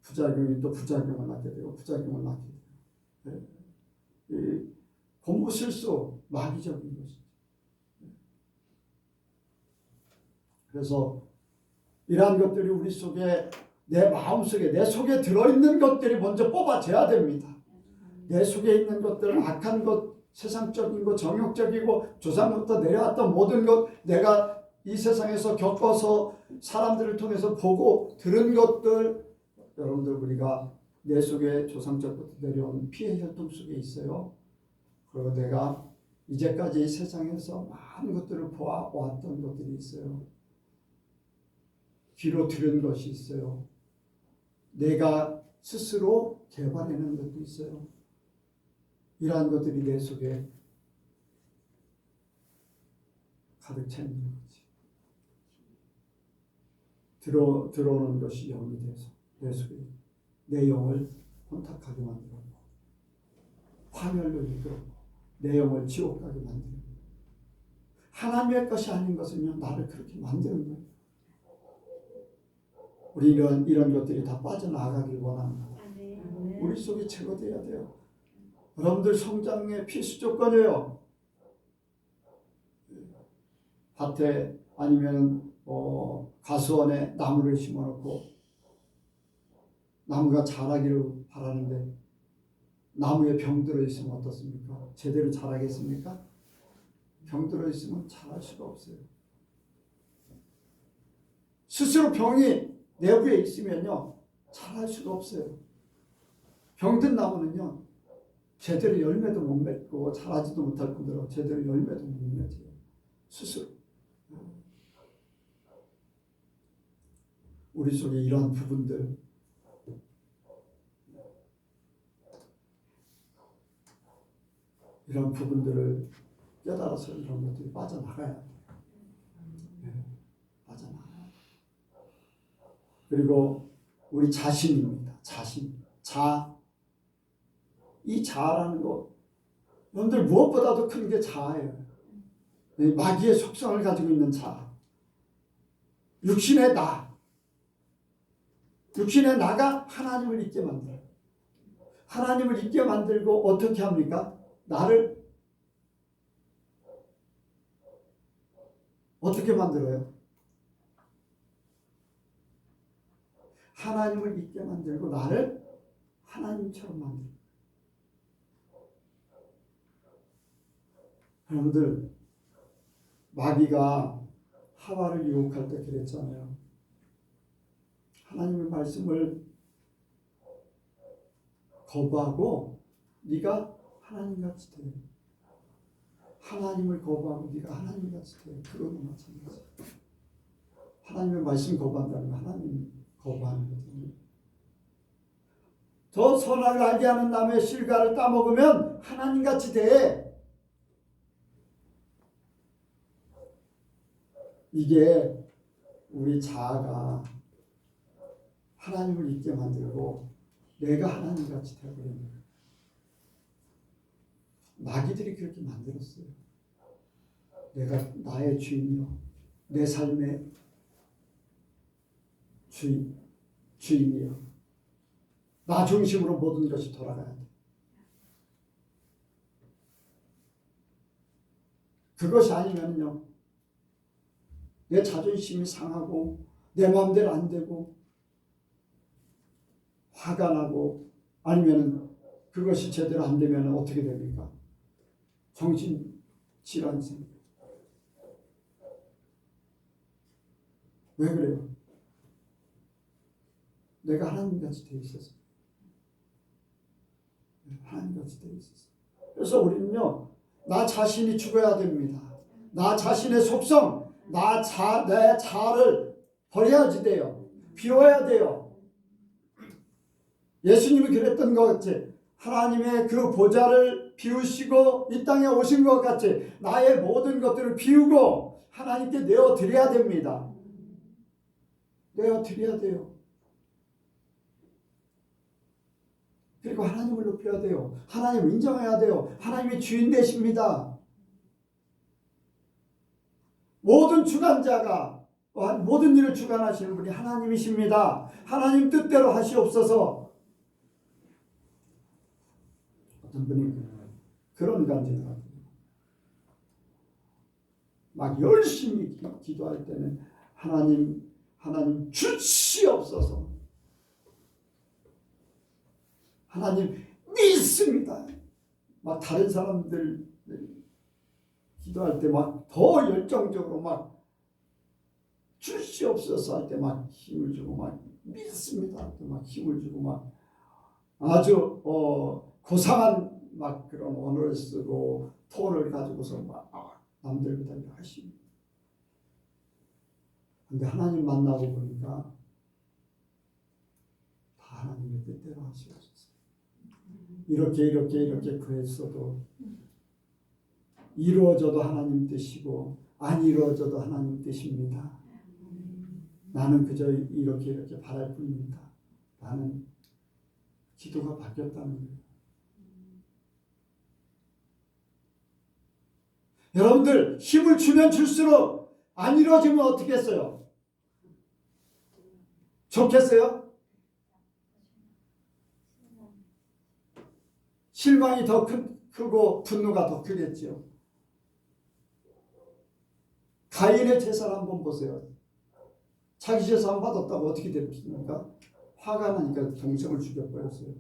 Speaker 1: 부작용이 또 부작용을 낳게 되고 부작용을 낳게 돼요. 이 공부 실수 마귀적인 것이죠. 그래서 이러한 것들이 우리 속에 내 마음속에 내 속에 들어있는 것들이 먼저 뽑아져야 됩니다. 내 속에 있는 것들 악한 것 세상적인 것 정욕적이고 조상부터 내려왔던 모든 것 내가 이 세상에서 겪어서 사람들을 통해서 보고 들은 것들 여러분들 우리가 내 속에 조상적부터 내려온 피해 혈통 속에 있어요. 그리고 내가 이제까지 세상에서 많은 것들을 보아왔던 것들이 있어요. 귀로 들은 것이 있어요. 내가 스스로 개발해낸 것도 있어요. 이러한 것들이 내 속에 가득 차 있는 거지. 들어오는 것이 영이 돼서 내 속에 내 영을 혼탁하게 만들고 화멸로 이끌고 내 영을 지옥 가게 만드는 거예요. 하나님의 것이 아닌 것은요 나를 그렇게 만드는 거예요. 우리 이런 것들이 다 빠져나가길 원합니다. 우리 속이 제거돼야 돼요. 여러분들 성장의 필수 조건이에요. 밭에 아니면 가수원에 나무를 심어놓고 나무가 자라기를 바라는데 나무에 병 들어있으면 어떻습니까? 제대로 자라겠습니까? 병 들어있으면 자랄 수가 없어요. 스스로 병이 내부에 있으면요 자랄 수가 없어요. 병든 나무는요 제대로 열매도 못 맺고 자라지도 못할 뿐더러 제대로 열매도 못 맺어요. 스스로. 우리 속에 이러한 부분들 이런 부분들을 깨달아서 이런 것들이 빠져나가야 돼요. 빠져나가야 돼요. 그리고 우리 자신입니다. 자신. 이 자아라는 거 여러분들 무엇보다도 큰 게 자아예요. 마귀의 속성을 가지고 있는 자아. 육신의 나. 육신의 나가 하나님을 잊게 만들어요. 하나님을 잊게 만들고 어떻게 합니까? 나를 어떻게 만들어요? 하나님을 잊게 만들고 나를 하나님처럼 만들어요. 여러분들 마귀가 하와를 유혹할 때 그랬잖아요. 하나님의 말씀을 거부하고 네가 하나님같이 돼. 하나님을 거부하고 네가 하나님같이 돼. 그거도 마찬가지예요. 하나님의 말씀 거부한다는 건 하나님 거부하는 거거든요. 저 선악을 알게 하는 나무의 실과를 따먹으면 하나님같이 돼. 이게 우리 자아가 하나님을 잊게 만들고 내가 하나님같이 되어버리는 거예요. 마귀들이 그렇게 만들었어요. 내가 나의 주인이요. 내 삶의 주인이요. 나 중심으로 모든 것이 돌아가야 돼. 그것이 아니면요. 내 자존심이 상하고 내 마음대로 안 되고 화가 나고 아니면 그것이 제대로 안 되면 어떻게 됩니까? 정신질환이 생겨요. 왜 그래요? 내가 하나님같이 되어 있어서. 하나님같이 되어 있어서. 그래서 우리는요. 나 자신이 죽어야 됩니다. 나 자신의 속성, 내 자아를 버려야지 돼요. 비워야 돼요. 예수님이 그랬던 것 같이 하나님의 그 보좌를 비우시고 이 땅에 오신 것 같이 나의 모든 것들을 비우고 하나님께 내어드려야 됩니다. 내어드려야 돼요. 그리고 하나님을 높여야 돼요. 하나님을 인정해야 돼요. 하나님이 주인 되십니다. 모든 주관자가 모든 일을 주관하시는 분이 하나님이십니다. 하나님 뜻대로 하시옵소서. 어떤 분이 그런 간증을 합니다. 막 열심히 기도할 때는 하나님 주시옵소서. 하나님 믿습니다. 막 다른 사람들 기도할 때 막 더 열정적으로 막 주시옵소서 할 때 막 힘을 주고 막 믿습니다. 막 힘을 주고 막 아주 고상한 막 그런 언어를 쓰고 톤을 가지고서 막 남들보다 열심히. 근데 하나님 만나고 보니까 다 하나님의 뜻대로 하시옵소서. 이렇게 구했어도 이루어져도 하나님 뜻이고 안 이루어져도 하나님 뜻입니다. 나는 그저 이렇게 바랄 뿐입니다. 나는 기도가 바뀌었다는 거예요. 여러분들 힘을 주면 줄수록 안 이루어지면 어떻게 했어요? 좋겠어요? 실망이 더 크고 분노가 더 크겠죠. 가인의 제사를 한번 보세요. 자기 제사 안 받았다고 어떻게 됩니까? 화가 나니까 동생을 죽여버렸어요.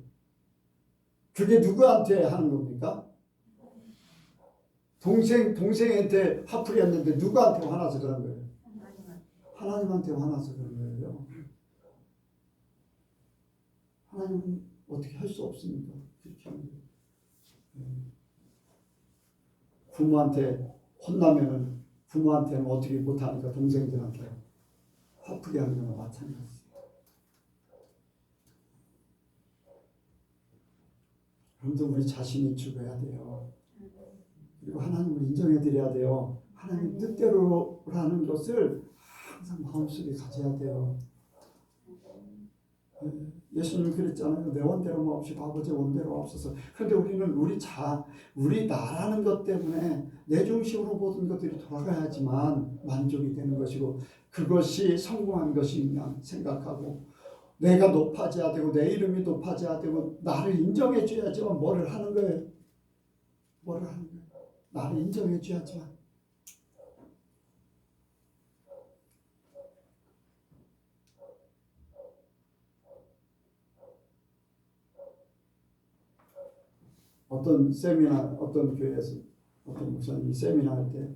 Speaker 1: 그게 누구한테 하는 겁니까? 동생한테 화풀이했는데 누구한테 화나서 그런 거예요? 하나님한테 화나서 그런 거예요. 하나님은 어떻게 할 수 없습니까? 그렇게 하는 거예요. 부모한테 혼나면은 부모한테는 어떻게 못하니까 동생들한테 화풀이 하는 거나 마찬가지예요. 여러분들 우리 자신이 죽어야 돼요. 그리고 하나님을 인정해 드려야 돼요. 하나님 뜻대로라는 것을 항상 마음속에 가져야 돼요. 예수님이 그랬잖아요. 내 원대로 없이 아버지 원대로 없어서. 그런데 우리는 우리 나라는 것 때문에 내 중심으로 모든 것들이 돌아가야지만 만족이 되는 것이고 그것이 성공한 것이냐 생각하고 내가 높아져야 되고 내 이름이 높아져야 되고 나를 인정해 줘야지만 뭐를 하는 거예요. 나를 인정해 줘야지만. 어떤 교회에서 어떤 목사님이 세미나 할 때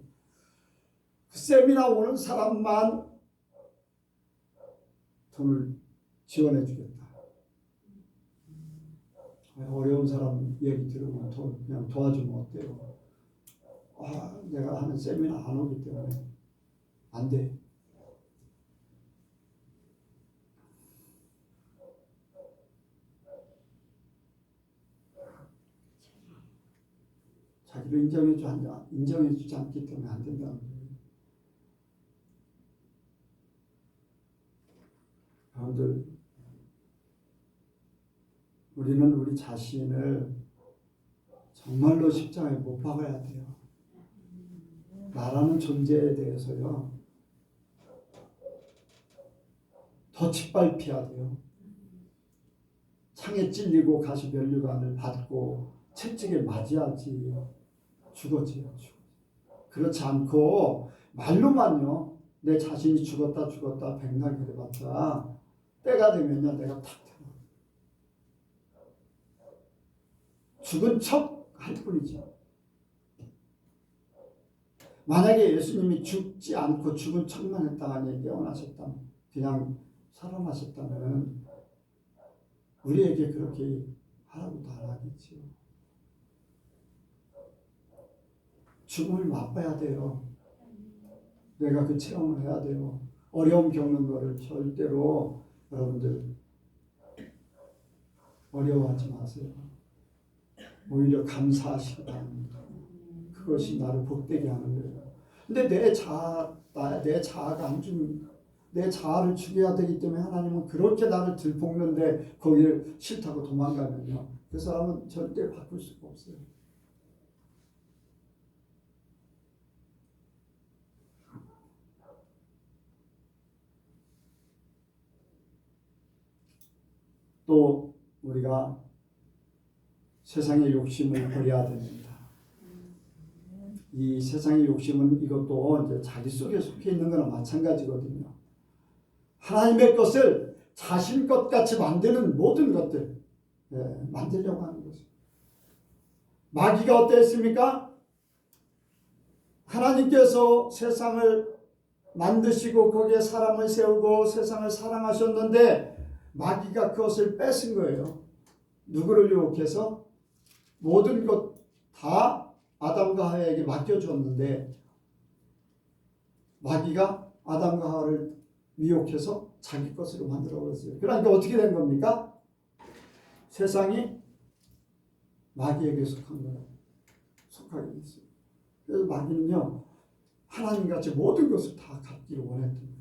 Speaker 1: 그 세미나 오는 사람만 돈을 지원해 주겠다. 어려운 사람 얘기 들으면 그냥 도와주면 어때요? 내가 하는 세미나 안 오기 때문에 안 돼. 자기를 인정해 주지 않기 때문에 안 된다는 거예요. 여러분들, 우리는 우리 자신을 정말로 십자가에 못 박아야 돼요. 나라는 존재에 대해서요. 더 짓밟혀야 돼요. 창에 찔리고 가시면류관을 받고 채찍에 맞아야지 죽어져요. 그렇지 않고 말로만요. 내 자신이 죽었다 백날 그래봤자 때가 되면요 내가 탁 태어나. 죽은 척 할 뿐이죠. 만약에 예수님이 죽지 않고 죽은 척만 했다가 깨어나셨다면 그냥 살아나셨다면 우리에게 그렇게 하라고도 안 하겠지요. 죽음을 맛봐야 돼요. 내가 그 체험을 해야 돼요. 어려움 겪는 거를 절대로 여러분들 어려워하지 마세요. 오히려 감사하시기 바랍니다. 그것이 나를 복되게 하는 거예요. 근데 내 자아가 내 자아를 죽여야 되기 때문에 하나님은 그렇게 나를 들볶는데 거기를 싫다고 도망가면요. 그 사람은 절대 바꿀 수가 없어요. 또 우리가 세상의 욕심을 버려야 됩니다. 이 세상의 욕심은 이것도 이제 자기 속에 속해 있는 거나 마찬가지거든요. 하나님의 것을 자신 것 같이 만드는 모든 것들, 만들려고 하는 거죠. 마귀가 어땠습니까? 하나님께서 세상을 만드시고 거기에 사람을 세우고 세상을 사랑하셨는데 마귀가 그것을 뺏은 거예요. 누구를 유혹해서? 모든 것 다 아담과 하와에게 맡겨주었는데 마귀가 아담과 하와를 미혹해서 자기 것으로 만들어버렸어요. 그러니까 어떻게 된 겁니까? 세상이 마귀에게 속한 거예요. 속하게 됐어요. 그래서 마귀는요, 하나님같이 모든 것을 다 갖기를 원했던 거예요.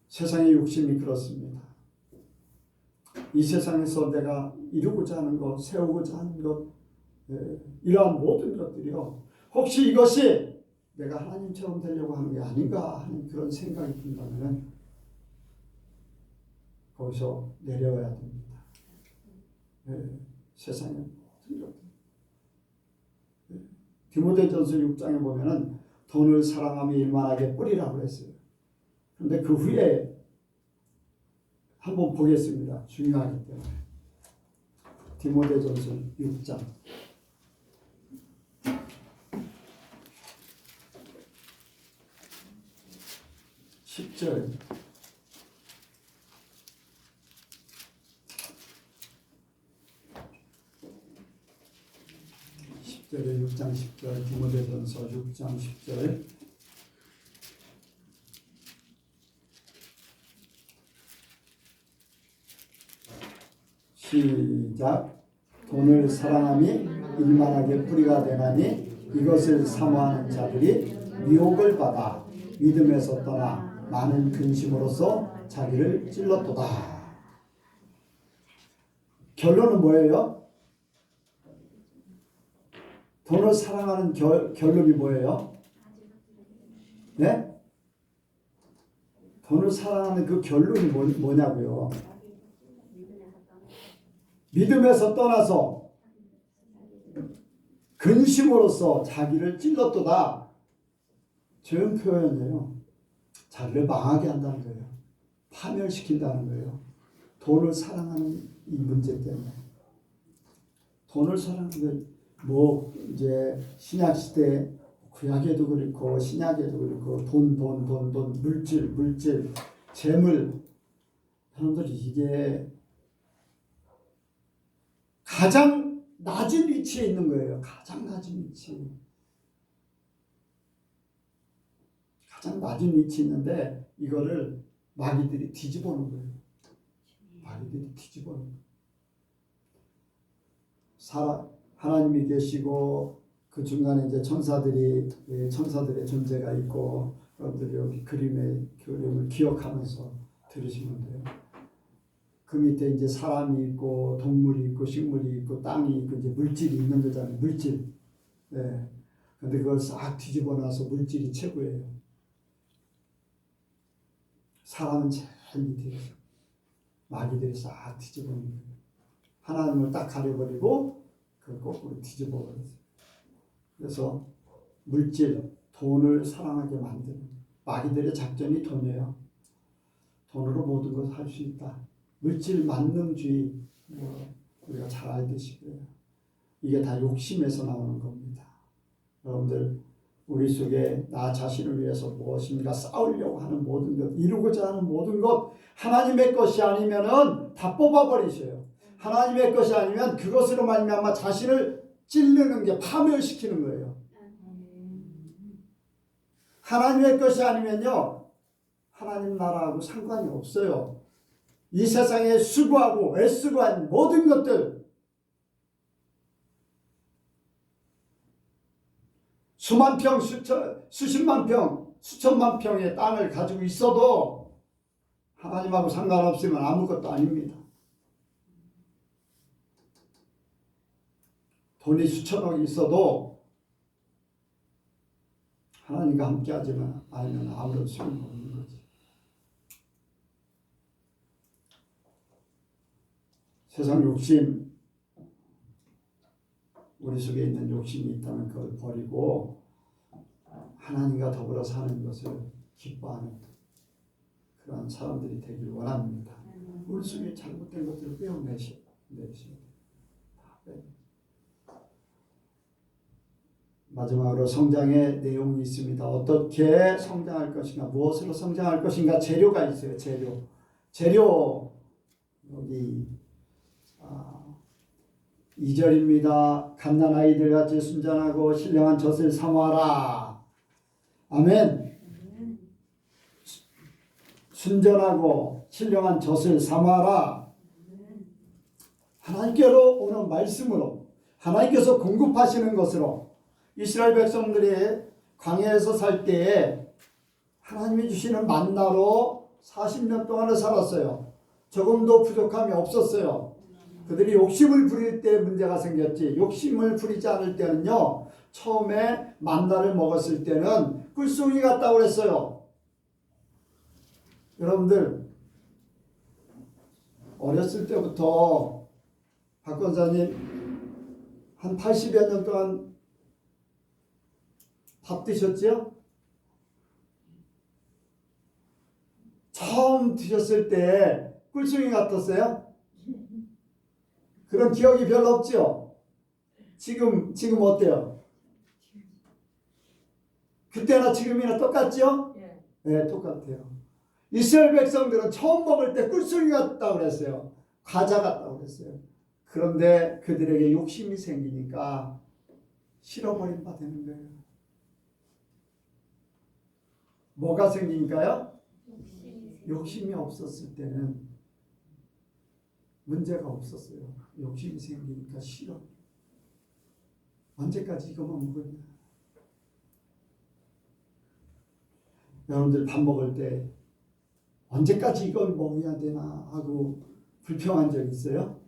Speaker 1: 세상의 욕심이 그렇습니다. 이 세상에서 내가 이루고자 하는 것, 세우고자 하는 것, 이러한 모든 것들이요. 혹시 이것이 내가 하나님처럼 되려고 하는 게 아닌가 하는 그런 생각이 든다면 거기서 내려와야 됩니다. 세상의 모든 것들. 디모데전서 6장에 보면은 돈을 사랑하며 일만하게 뿌리라고 했어요. 그런데 그 후에 한번 보겠습니다. 중요하기 때문에. 디모데전서 6장 10절. 에 6장 10절, 디모데전서 6장 10절. 시작. 돈을 사랑함이 일만하게 뿌리가 되나니 이것을 사모하는 자들이 미혹을 받아 믿음에서 떠나 많은 근심으로써 자기를 찔렀도다. 결론은 뭐예요? 돈을 사랑하는 결론이 뭐예요? 네? 돈을 사랑하는 그 결론이 뭐냐고요? 믿음에서 떠나서 근심으로써 자기를 찔렀도다. 좋은 표현이에요. 자기를 망하게 한다는 거예요. 파멸시킨다는 거예요. 돈을 사랑하는 이 문제 때문에. 돈을 사랑하는 게 뭐 이제 신약 시대 구약에도 그렇고 신약에도 그렇고 돈, 물질, 재물. 여러분들이 이게 가장 낮은 위치에 있는 거예요. 가장 낮은 위치. 가장 낮은 위치에 있는데 이거를 마귀들이 뒤집어 놓은 거예요. 마귀들이 뒤집어 놓은 거예요. 하나님이 계시고 그 중간에 이제 천사들의 존재가 있고 여러분들이 여기 그림을 기억하면서 들으시면 돼요. 그 밑에 이제 사람이 있고 동물이 있고 식물이 있고 땅이 있고 이제 물질이 있는 거잖아요. 물질. 네. 근데 그걸 싹 뒤집어 놔서 물질이 최고예요. 사람은 제일 밑에 있어요. 마귀들이 싹 뒤집어 놓은 거예요. 하나님을 딱 가려버리고 그걸 거꾸로 뒤집어 버렸어요. 그래서 물질, 돈을 사랑하게 만드는 마귀들의 작전이 돈이에요. 돈으로 모든 것을 할 수 있다. 물질 만능주의, 우리가 잘 알듯이고요. 이게 다 욕심에서 나오는 겁니다. 여러분들 우리 속에 나 자신을 위해서 무엇인가 싸우려고 하는 모든 것, 이루고자 하는 모든 것 하나님의 것이 아니면은 다 뽑아버리셔요. 하나님의 것이 아니면 그것으로 말미암아 자신을 찌르는 게 파멸시키는 거예요. 하나님의 것이 아니면요, 하나님 나라하고 상관이 없어요. 이 세상에 수고하고 애쓰고 한 모든 것들, 수만 평, 수십만 평, 수천만 평의 땅을 가지고 있어도 하나님하고 상관없으면 아무것도 아닙니다. 돈이 수천억이 있어도 하나님과 함께 하지만 아니면 아무런 소용이 없는 거죠. 세상 욕심, 우리 속에 있는 욕심이 있다면 그걸 버리고 하나님과 더불어 사는 것을 기뻐하는 그런 사람들이 되길 원합니다. 우리 속에 잘못된 것들을 빼어내셔야 돼요. 마지막으로 성장의 내용이 있습니다. 어떻게 성장할 것인가, 무엇으로 성장할 것인가, 재료가 있어요. 재료 여기 2절입니다. 갓난아이들 같이 순전하고 신령한 젖을 삼아라. 아멘. 순전하고 신령한 젖을 삼아라. 하나님께로 오는 말씀으로, 하나님께서 공급하시는 것으로, 이스라엘 백성들이 광야에서 살 때에 하나님이 주시는 만나로 40년 동안을 살았어요. 조금도 부족함이 없었어요. 그들이 욕심을 부릴 때 문제가 생겼지, 욕심을 부리지 않을 때는요, 처음에 만나를 먹었을 때는 꿀송이 같다고 그랬어요. 여러분들 어렸을 때부터 박 권사님 한 80여 년 동안 밥 드셨죠? 처음 드셨을 때 꿀송이 같았어요? 그런 기억이 별로 없죠? 지금 어때요? 그때나 지금이나 똑같죠? 네, 똑같아요. 이스라엘 백성들은 처음 먹을 때 꿀송이 같다고 그랬어요. 과자 같다고 그랬어요. 그런데 그들에게 욕심이 생기니까 실어버린 바 되는 거예요. 뭐가 생기니까요? 욕심이 없었을 때는 문제가 없었어요. 욕심이 생기니까 싫어. 언제까지 이것만 먹으냐. 여러분들 밥 먹을 때 언제까지 이걸 먹어야 되나 하고 불평한 적 있어요?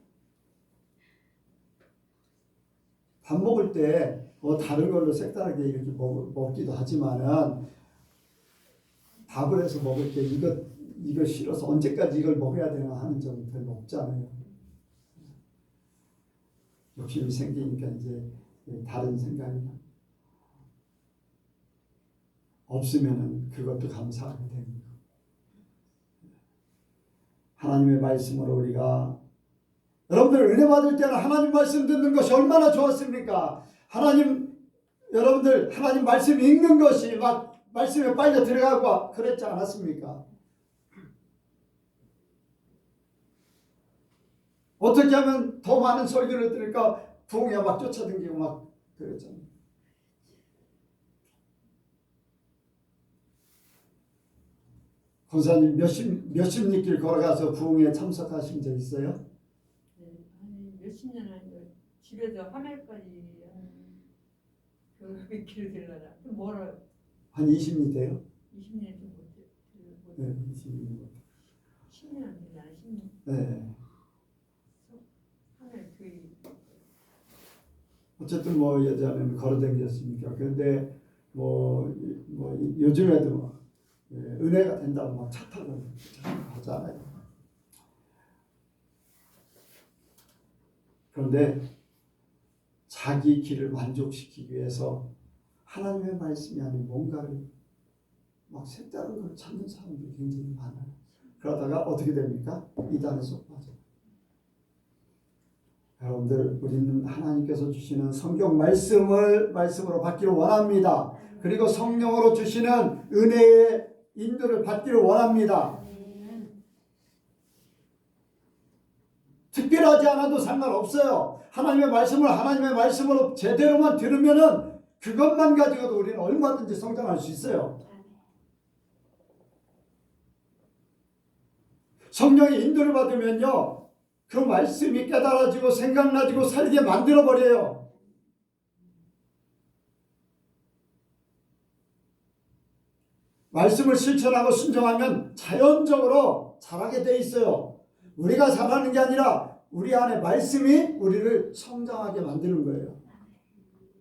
Speaker 1: 밥 먹을 때 뭐 다른 걸로 색다르게 이렇게 먹기도 하지만은 밥을 해서 먹을 때 이거 싫어서 언제까지 이걸 먹어야 되나 하는 적은 별로 없잖아요. 욕심이 생기니까 이제 다른 생각이 없으면은 그것도 감사하게 됩니다. 하나님의 말씀으로 우리가, 여러분들 은혜 받을 때는 하나님 말씀 듣는 것이 얼마나 좋았습니까? 여러분들 하나님 말씀 읽는 것이 막 말씀에 빨려 들어가고 그랬지 않았습니까? 어떻게 하면 더 많은 설교를 들을까 부흥이야 막 쫓아다니고 막 그랬잖아요. 권사님 몇십 리길 걸어가서 부흥에 참석하신 적 있어요?
Speaker 2: 네, 아니 몇십 년 아니고 집에서 하멜까지 그 길을 들려라. 뭐라?
Speaker 1: 한 20년 돼요?
Speaker 2: 20년 좀 못해.
Speaker 1: 네, 20년.
Speaker 2: 10년 아니라 10년.
Speaker 1: 네.
Speaker 2: 하멜 그
Speaker 1: 어쨌든 뭐 예전에는 걸어다녔으니까. 그런데 뭐 요즘에도 은혜가 된다고 막 차 타고 하잖아요. 그런데 자기 길을 만족시키기 위해서 하나님의 말씀이 아닌 뭔가를 막 색다른 걸 찾는 사람들이 굉장히 많아요. 그러다가 어떻게 됩니까? 이단에 쏙 빠져요. 여러분들, 우리는 하나님께서 주시는 성경 말씀으로 받기를 원합니다. 그리고 성령으로 주시는 은혜의 인도를 받기를 원합니다. 특별하지 않아도 상관없어요. 하나님의 말씀으로 제대로만 들으면은 그것만 가지고도 우리는 얼마든지 성장할 수 있어요. 성령의 인도를 받으면요, 그 말씀이 깨달아지고 생각나지고 살게 만들어버려요. 말씀을 실천하고 순종하면 자연적으로 자라게 돼 있어요. 우리가 자라는 게 아니라 우리 안에 말씀이 우리를 성장하게 만드는 거예요.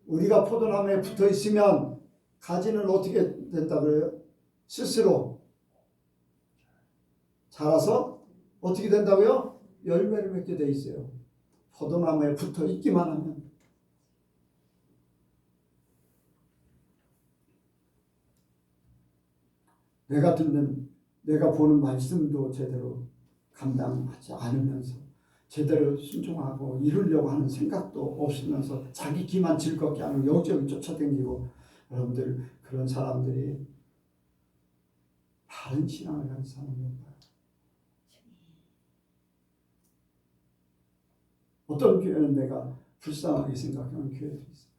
Speaker 1: 우리가 포도나무에 붙어 있으면 가지는 어떻게 된다 그래요? 스스로 자라서 어떻게 된다고요? 열매를 맺게 돼 있어요. 포도나무에 붙어 있기만 하면. 내가 듣는, 내가 보는 말씀도 제대로 감당하지 않으면서 제대로 순종하고 이루려고 하는 생각도 없으면서 자기 기만 즐겁게 하는 여기저기 쫓아다니고, 여러분들 그런 사람들이 바른 신앙을 가진 사람이었나요? 어떤 교회는 내가 불쌍하게 생각하는 교회도 있어요.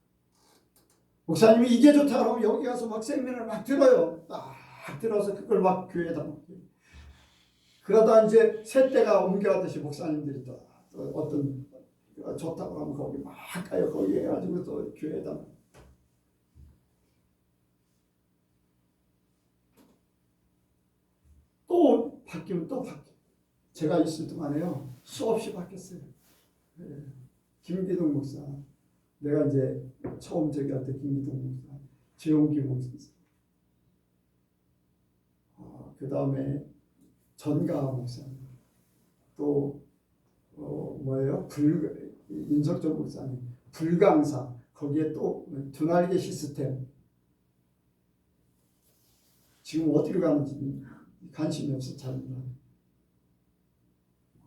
Speaker 1: 목사님이 이게 좋다 그러면 여기 가서 막 세미나를 막 들어요. 막 들어서 그걸 막 교회에다 먹고. 그러다 이제 새떼가 옮겨가듯이 목사님들이 또 어떤 좋다고 하면 거기 막 가요. 거기 해가지고 또 교회에다. 또 바뀌면 또 바뀌어. 제가 있을 동안에요, 수없이 바뀌었어요. 네. 김기동 목사, 내가 이제 처음 저기 할 때 김기동 목사, 지용기 목사, 그 다음에 전가하 목사님, 또 뭐예요? 윤석철 목사님, 불강사, 거기에 또 두날개 시스템. 지금 어디로 가는지 관심이 없어. 잘 몰라요.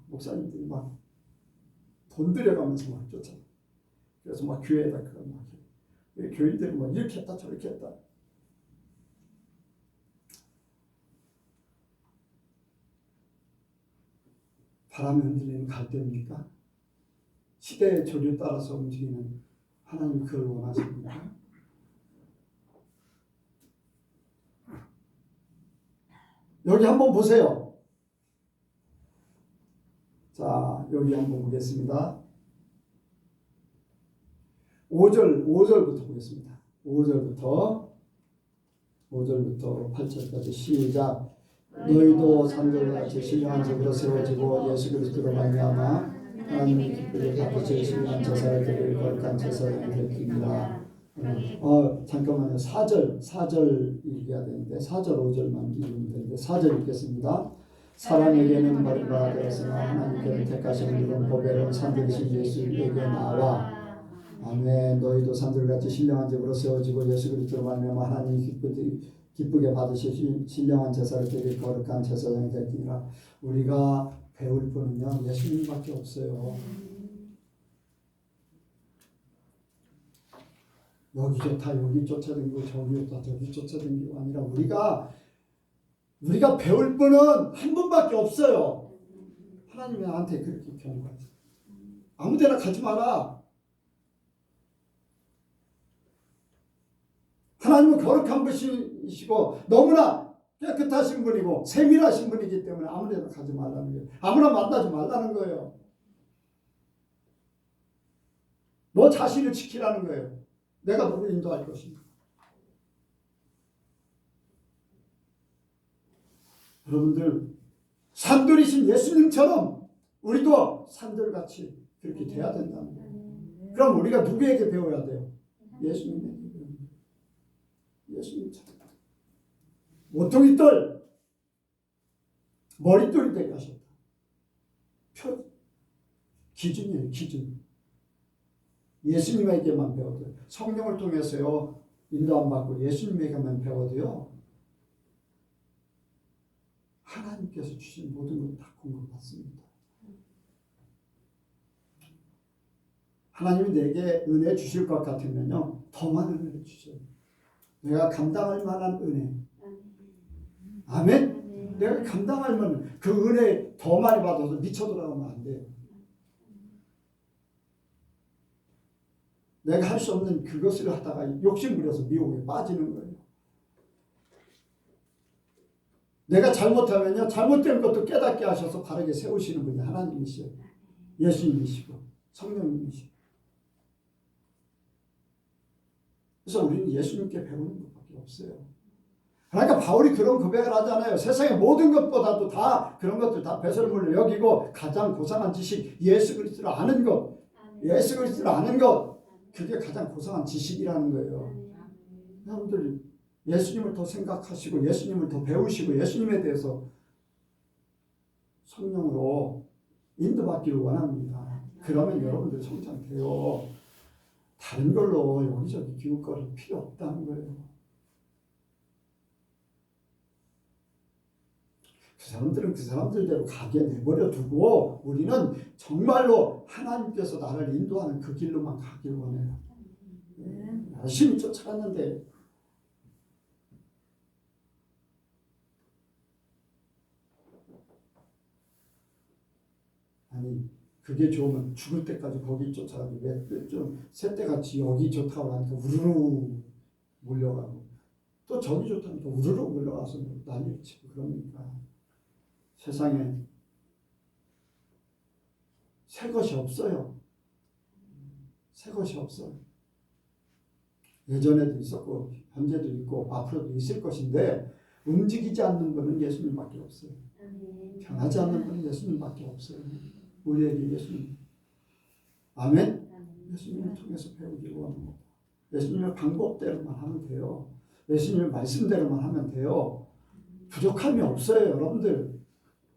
Speaker 1: 목사님들이 막 돈 들여가면서 막 쫓아. 그래서 막 교회에다 그걸 막 해. 교인들이 막 이렇게 했다 저렇게 했다. 바람에 흔들리는 갈대입니까? 시대의 조류에 따라서 움직이는 하나님, 그걸 원하십니까? 여기 한번 보세요. 자, 여기 한번 보겠습니다. 5절부터 보겠습니다. 5절부터 8절까지 시작. 너희도 산들같이 신령한 제비로 세워지고 예수 그리스도로 말미암아 하나님의 기쁘게 갚으실 신령한 제사를 드릴 거룩한 제사를 드립니다. 잠깐만요. 4절 읽어야 되는데 4절 5절만 읽으면 되는데 4절 읽겠습니다. 사람에게는 버린 바가 되었으나 하나님께는 택하신 이런 보배로운 산들이신 예수에게 나와. 아멘. 너희도 산들같이 신령한 집으로 세워지고 예수 그리스도로 말미암아 하나님이 기쁘게 받으실 신령한 제사를 드릴 거룩한 제사장이 되리라. 우리가 배울 분은요, 예수님밖에 없어요. 여기 좋다 여기 쫓아다니고 저기 좋다 저기 쫓아다니고 아니라 우리가 배울 분은 한 분밖에 없어요. 하나님이 나한테 그렇게 경고하세요. 아무데나 가지 마라. 하나님은 거룩한 분이시고 너무나 깨끗하신 분이고 세밀하신 분이기 때문에 아무데나 가지 말라는 거예요. 아무나 만나지 말라는 거예요. 너 자신을 지키라는 거예요. 내가 너를 인도할 것입니다. 여러분들, 산들이신 예수님처럼 우리도 산들같이 그렇게 돼야 된다는 거예요. 그럼 우리가 누구에게 배워야 돼요? 예수님에게 배워야 돼요. 예수님처럼. 모퉁이돌, 머릿돌이 되게 하셨다. 기준이에요, 기준. 예수님에게만 배워도, 성령을 통해서요 인도 안 받고 예수님에게만 배워도요 하나님께서 주신 모든 것 다 공급받습니다. 하나님이 내게 은혜 주실 것 같으면요 더 많은 은혜 주셔요. 내가 감당할 만한 은혜. 아멘. 내가 감당할 만한 그 은혜 더 많이 받아서 미쳐 돌아가면 안 돼요. 내가 할 수 없는 그것을 하다가 욕심부려서 미혹에 빠지는 거예요. 내가 잘못하면요 잘못된 것도 깨닫게 하셔서 바르게 세우시는 분이 하나님이시요 예수님이시고 성령님이시고. 그래서 우리는 예수님께 배우는 것밖에 없어요. 그러니까 바울이 그런 고백을 하잖아요. 세상의 모든 것보다도 다 그런 것들 다 배설물로 여기고 가장 고상한 지식 예수 그리스도를 아는 것. 예수 그리스도를 아는 것. 그게 가장 고상한 지식이라는 거예요. 여러분들 예수님을 더 생각하시고 예수님을 더 배우시고 예수님에 대해서 성령으로 인도받기를 원합니다. 그러면 여러분들 성장돼요. 다른 걸로 여기저기 기웃거릴 필요 없다는 거예요. 그 사람들은 그 사람들대로 가게 내버려 두고 우리는 정말로 하나님께서 나를 인도하는 그 길로만 가길 원해요. 열심히 쫓아갔는데 아니 그게 좋으면 죽을 때까지 거기 쫓아가고 좀 새떼같이 여기 좋다고 하니까 우르르 몰려가고 또 저기 좋다니까 우르르 몰려가서 난리를 치고 그러니까 세상에 새 것이 없어요. 새 것이 없어요. 예전에도 있었고 현재도 있고 앞으로도 있을 것인데 움직이지 않는 분은 예수님밖에 없어요. 변하지 않는 분은 예수님밖에 없어요. 우리에게 예수님. 아멘? 예수님을 통해서 배우기를 원합니다. 예수님의 방법대로만 하면 돼요. 예수님의 말씀대로만 하면 돼요. 부족함이 없어요, 여러분들.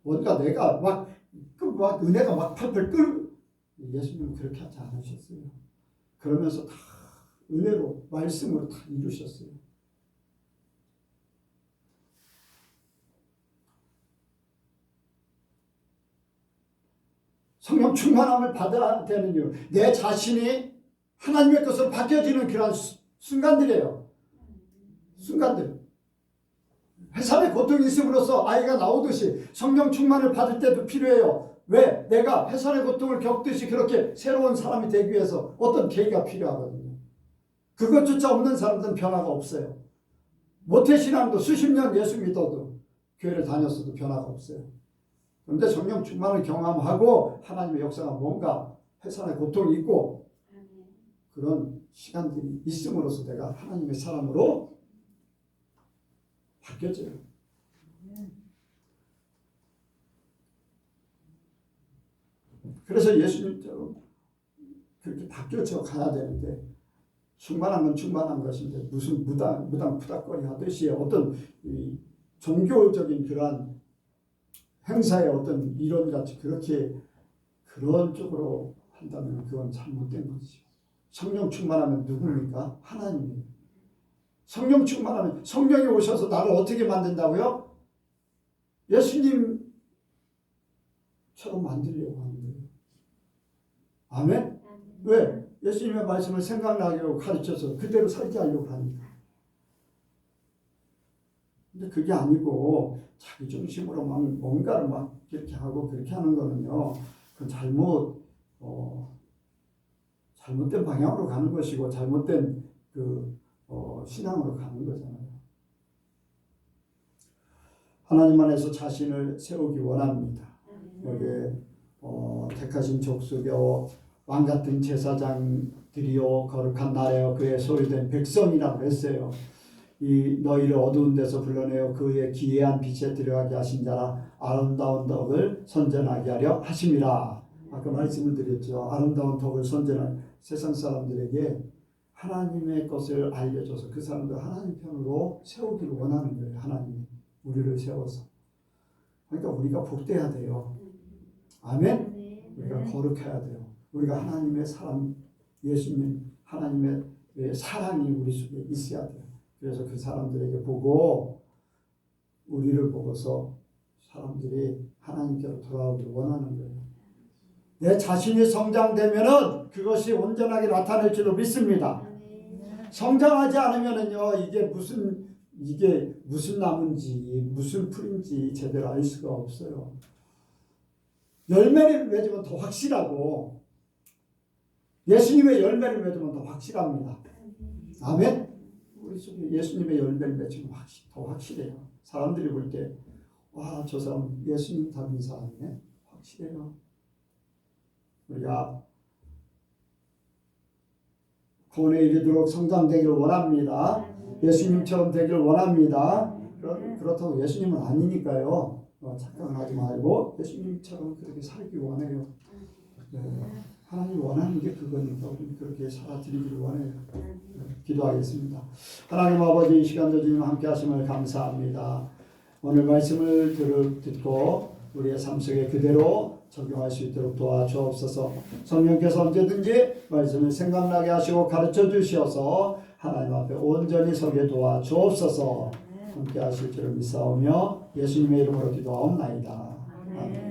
Speaker 1: 뭔가 내가 막 은혜가 막 펄펄 끓고 예수님은 그렇게 하지 않으셨어요. 그러면서 다 은혜로 말씀으로 다 이루셨어요. 성령 충만함을 받아야 되는 이유, 내 자신이 하나님의 것으로 바뀌어지는 그런 순간들이에요. 순간들. 해산의 고통이 있음으로써 아이가 나오듯이 성령 충만을 받을 때도 필요해요. 왜? 내가 해산의 고통을 겪듯이 그렇게 새로운 사람이 되기 위해서 어떤 계기가 필요하거든요. 그것조차 없는 사람들은 변화가 없어요. 모태신앙도 수십 년 예수 믿어도 교회를 다녔어도 변화가 없어요. 그런데 성령 충만을 경험하고 하나님의 역사가 뭔가 해산의 고통이 있고 그런 시간들이 있음으로써 내가 하나님의 사람으로 바뀌어져요. 그래서 예수님처럼 그렇게 바뀌어져 가야 되는데 충만한 건 충만한 것인데 무슨 무당 푸닥거리 하듯이 어떤 종교적인 그러한 행사의 어떤 이론같이 그렇게 그런 쪽으로 한다면 그건 잘못된 거죠. 성령 충만하면 누굽니까? 하나님이에요. 성령 충만하면 성령이 오셔서 나를 어떻게 만든다고요? 예수님처럼 만들려고 하는 거예요. 아멘? 왜? 예수님의 말씀을 생각나게 하고 가르쳐서 그대로 살게 하려고 하니까. 근데 그게 아니고 자기 중심으로 막 뭔가를 막 이렇게 하고 그렇게 하는 거는요. 그건 잘못된 방향으로 가는 것이고 잘못된 신앙으로 가는 거잖아요. 하나님 안에서 자신을 세우기 원합니다. 여기에 택하신 족속이요 왕같은 제사장들이요 거룩한 나라요 그의 소유된 백성이라고 했어요. 이 너희를 어두운 데서 불러내어 그의 기이한 빛에 들어가게 하신 자라 아름다운 덕을 선전하게 하려 하심이라. 아까 말씀을 드렸죠. 아름다운 덕을 선전한 세상 사람들에게 하나님의 것을 알려줘서 그 사람들 하나님 편으로 세우기를 원하는 거예요. 하나님이 우리를 세워서. 그러니까 우리가 복돼야 돼요. 아멘? 우리가 거룩해야 돼요. 우리가 하나님의 사람, 예수님 하나님의 사랑이 우리 속에 있어야 돼요. 그래서 그 사람들에게 보고 우리를 보고서 사람들이 하나님께로 돌아오기를 원하는 거예요. 내 자신이 성장되면은 그것이 온전하게 나타날 줄로 믿습니다. 성장하지 않으면은요 이게 무슨 나무인지 무슨 풀인지 제대로 알 수가 없어요. 열매를 맺으면 더 확실하고 예수님의 열매를 맺으면 더 확실합니다. 아멘. 우리 속에 예수님의 열매를 맺으면 더 확실해요. 사람들이 볼 때 와, 저 사람 예수님 닮은 사람이네. 확실해요. 우리가 구원에 이르도록 성장되기를 원합니다. 예수님처럼 되기를 원합니다. 그렇다고 예수님은 아니니까요. 착각을 하지 말고 예수님처럼 그렇게 살기 원해요. 하나님 원하는 게 그거니까 우리는 그렇게 살아드리기를 원해요. 기도하겠습니다. 하나님 아버지 이 시간도 주님 함께 하심을 감사합니다. 오늘 말씀을 듣고 우리의 삶 속에 그대로 적용할 수 있도록 도와주옵소서. 성령께서 언제든지 말씀을 생각나게 하시고 가르쳐 주시어서 하나님 앞에 온전히 서게 도와주옵소서. 함께 하실 줄을 믿사오며 예수님의 이름으로 기도하옵나이다. 아멘.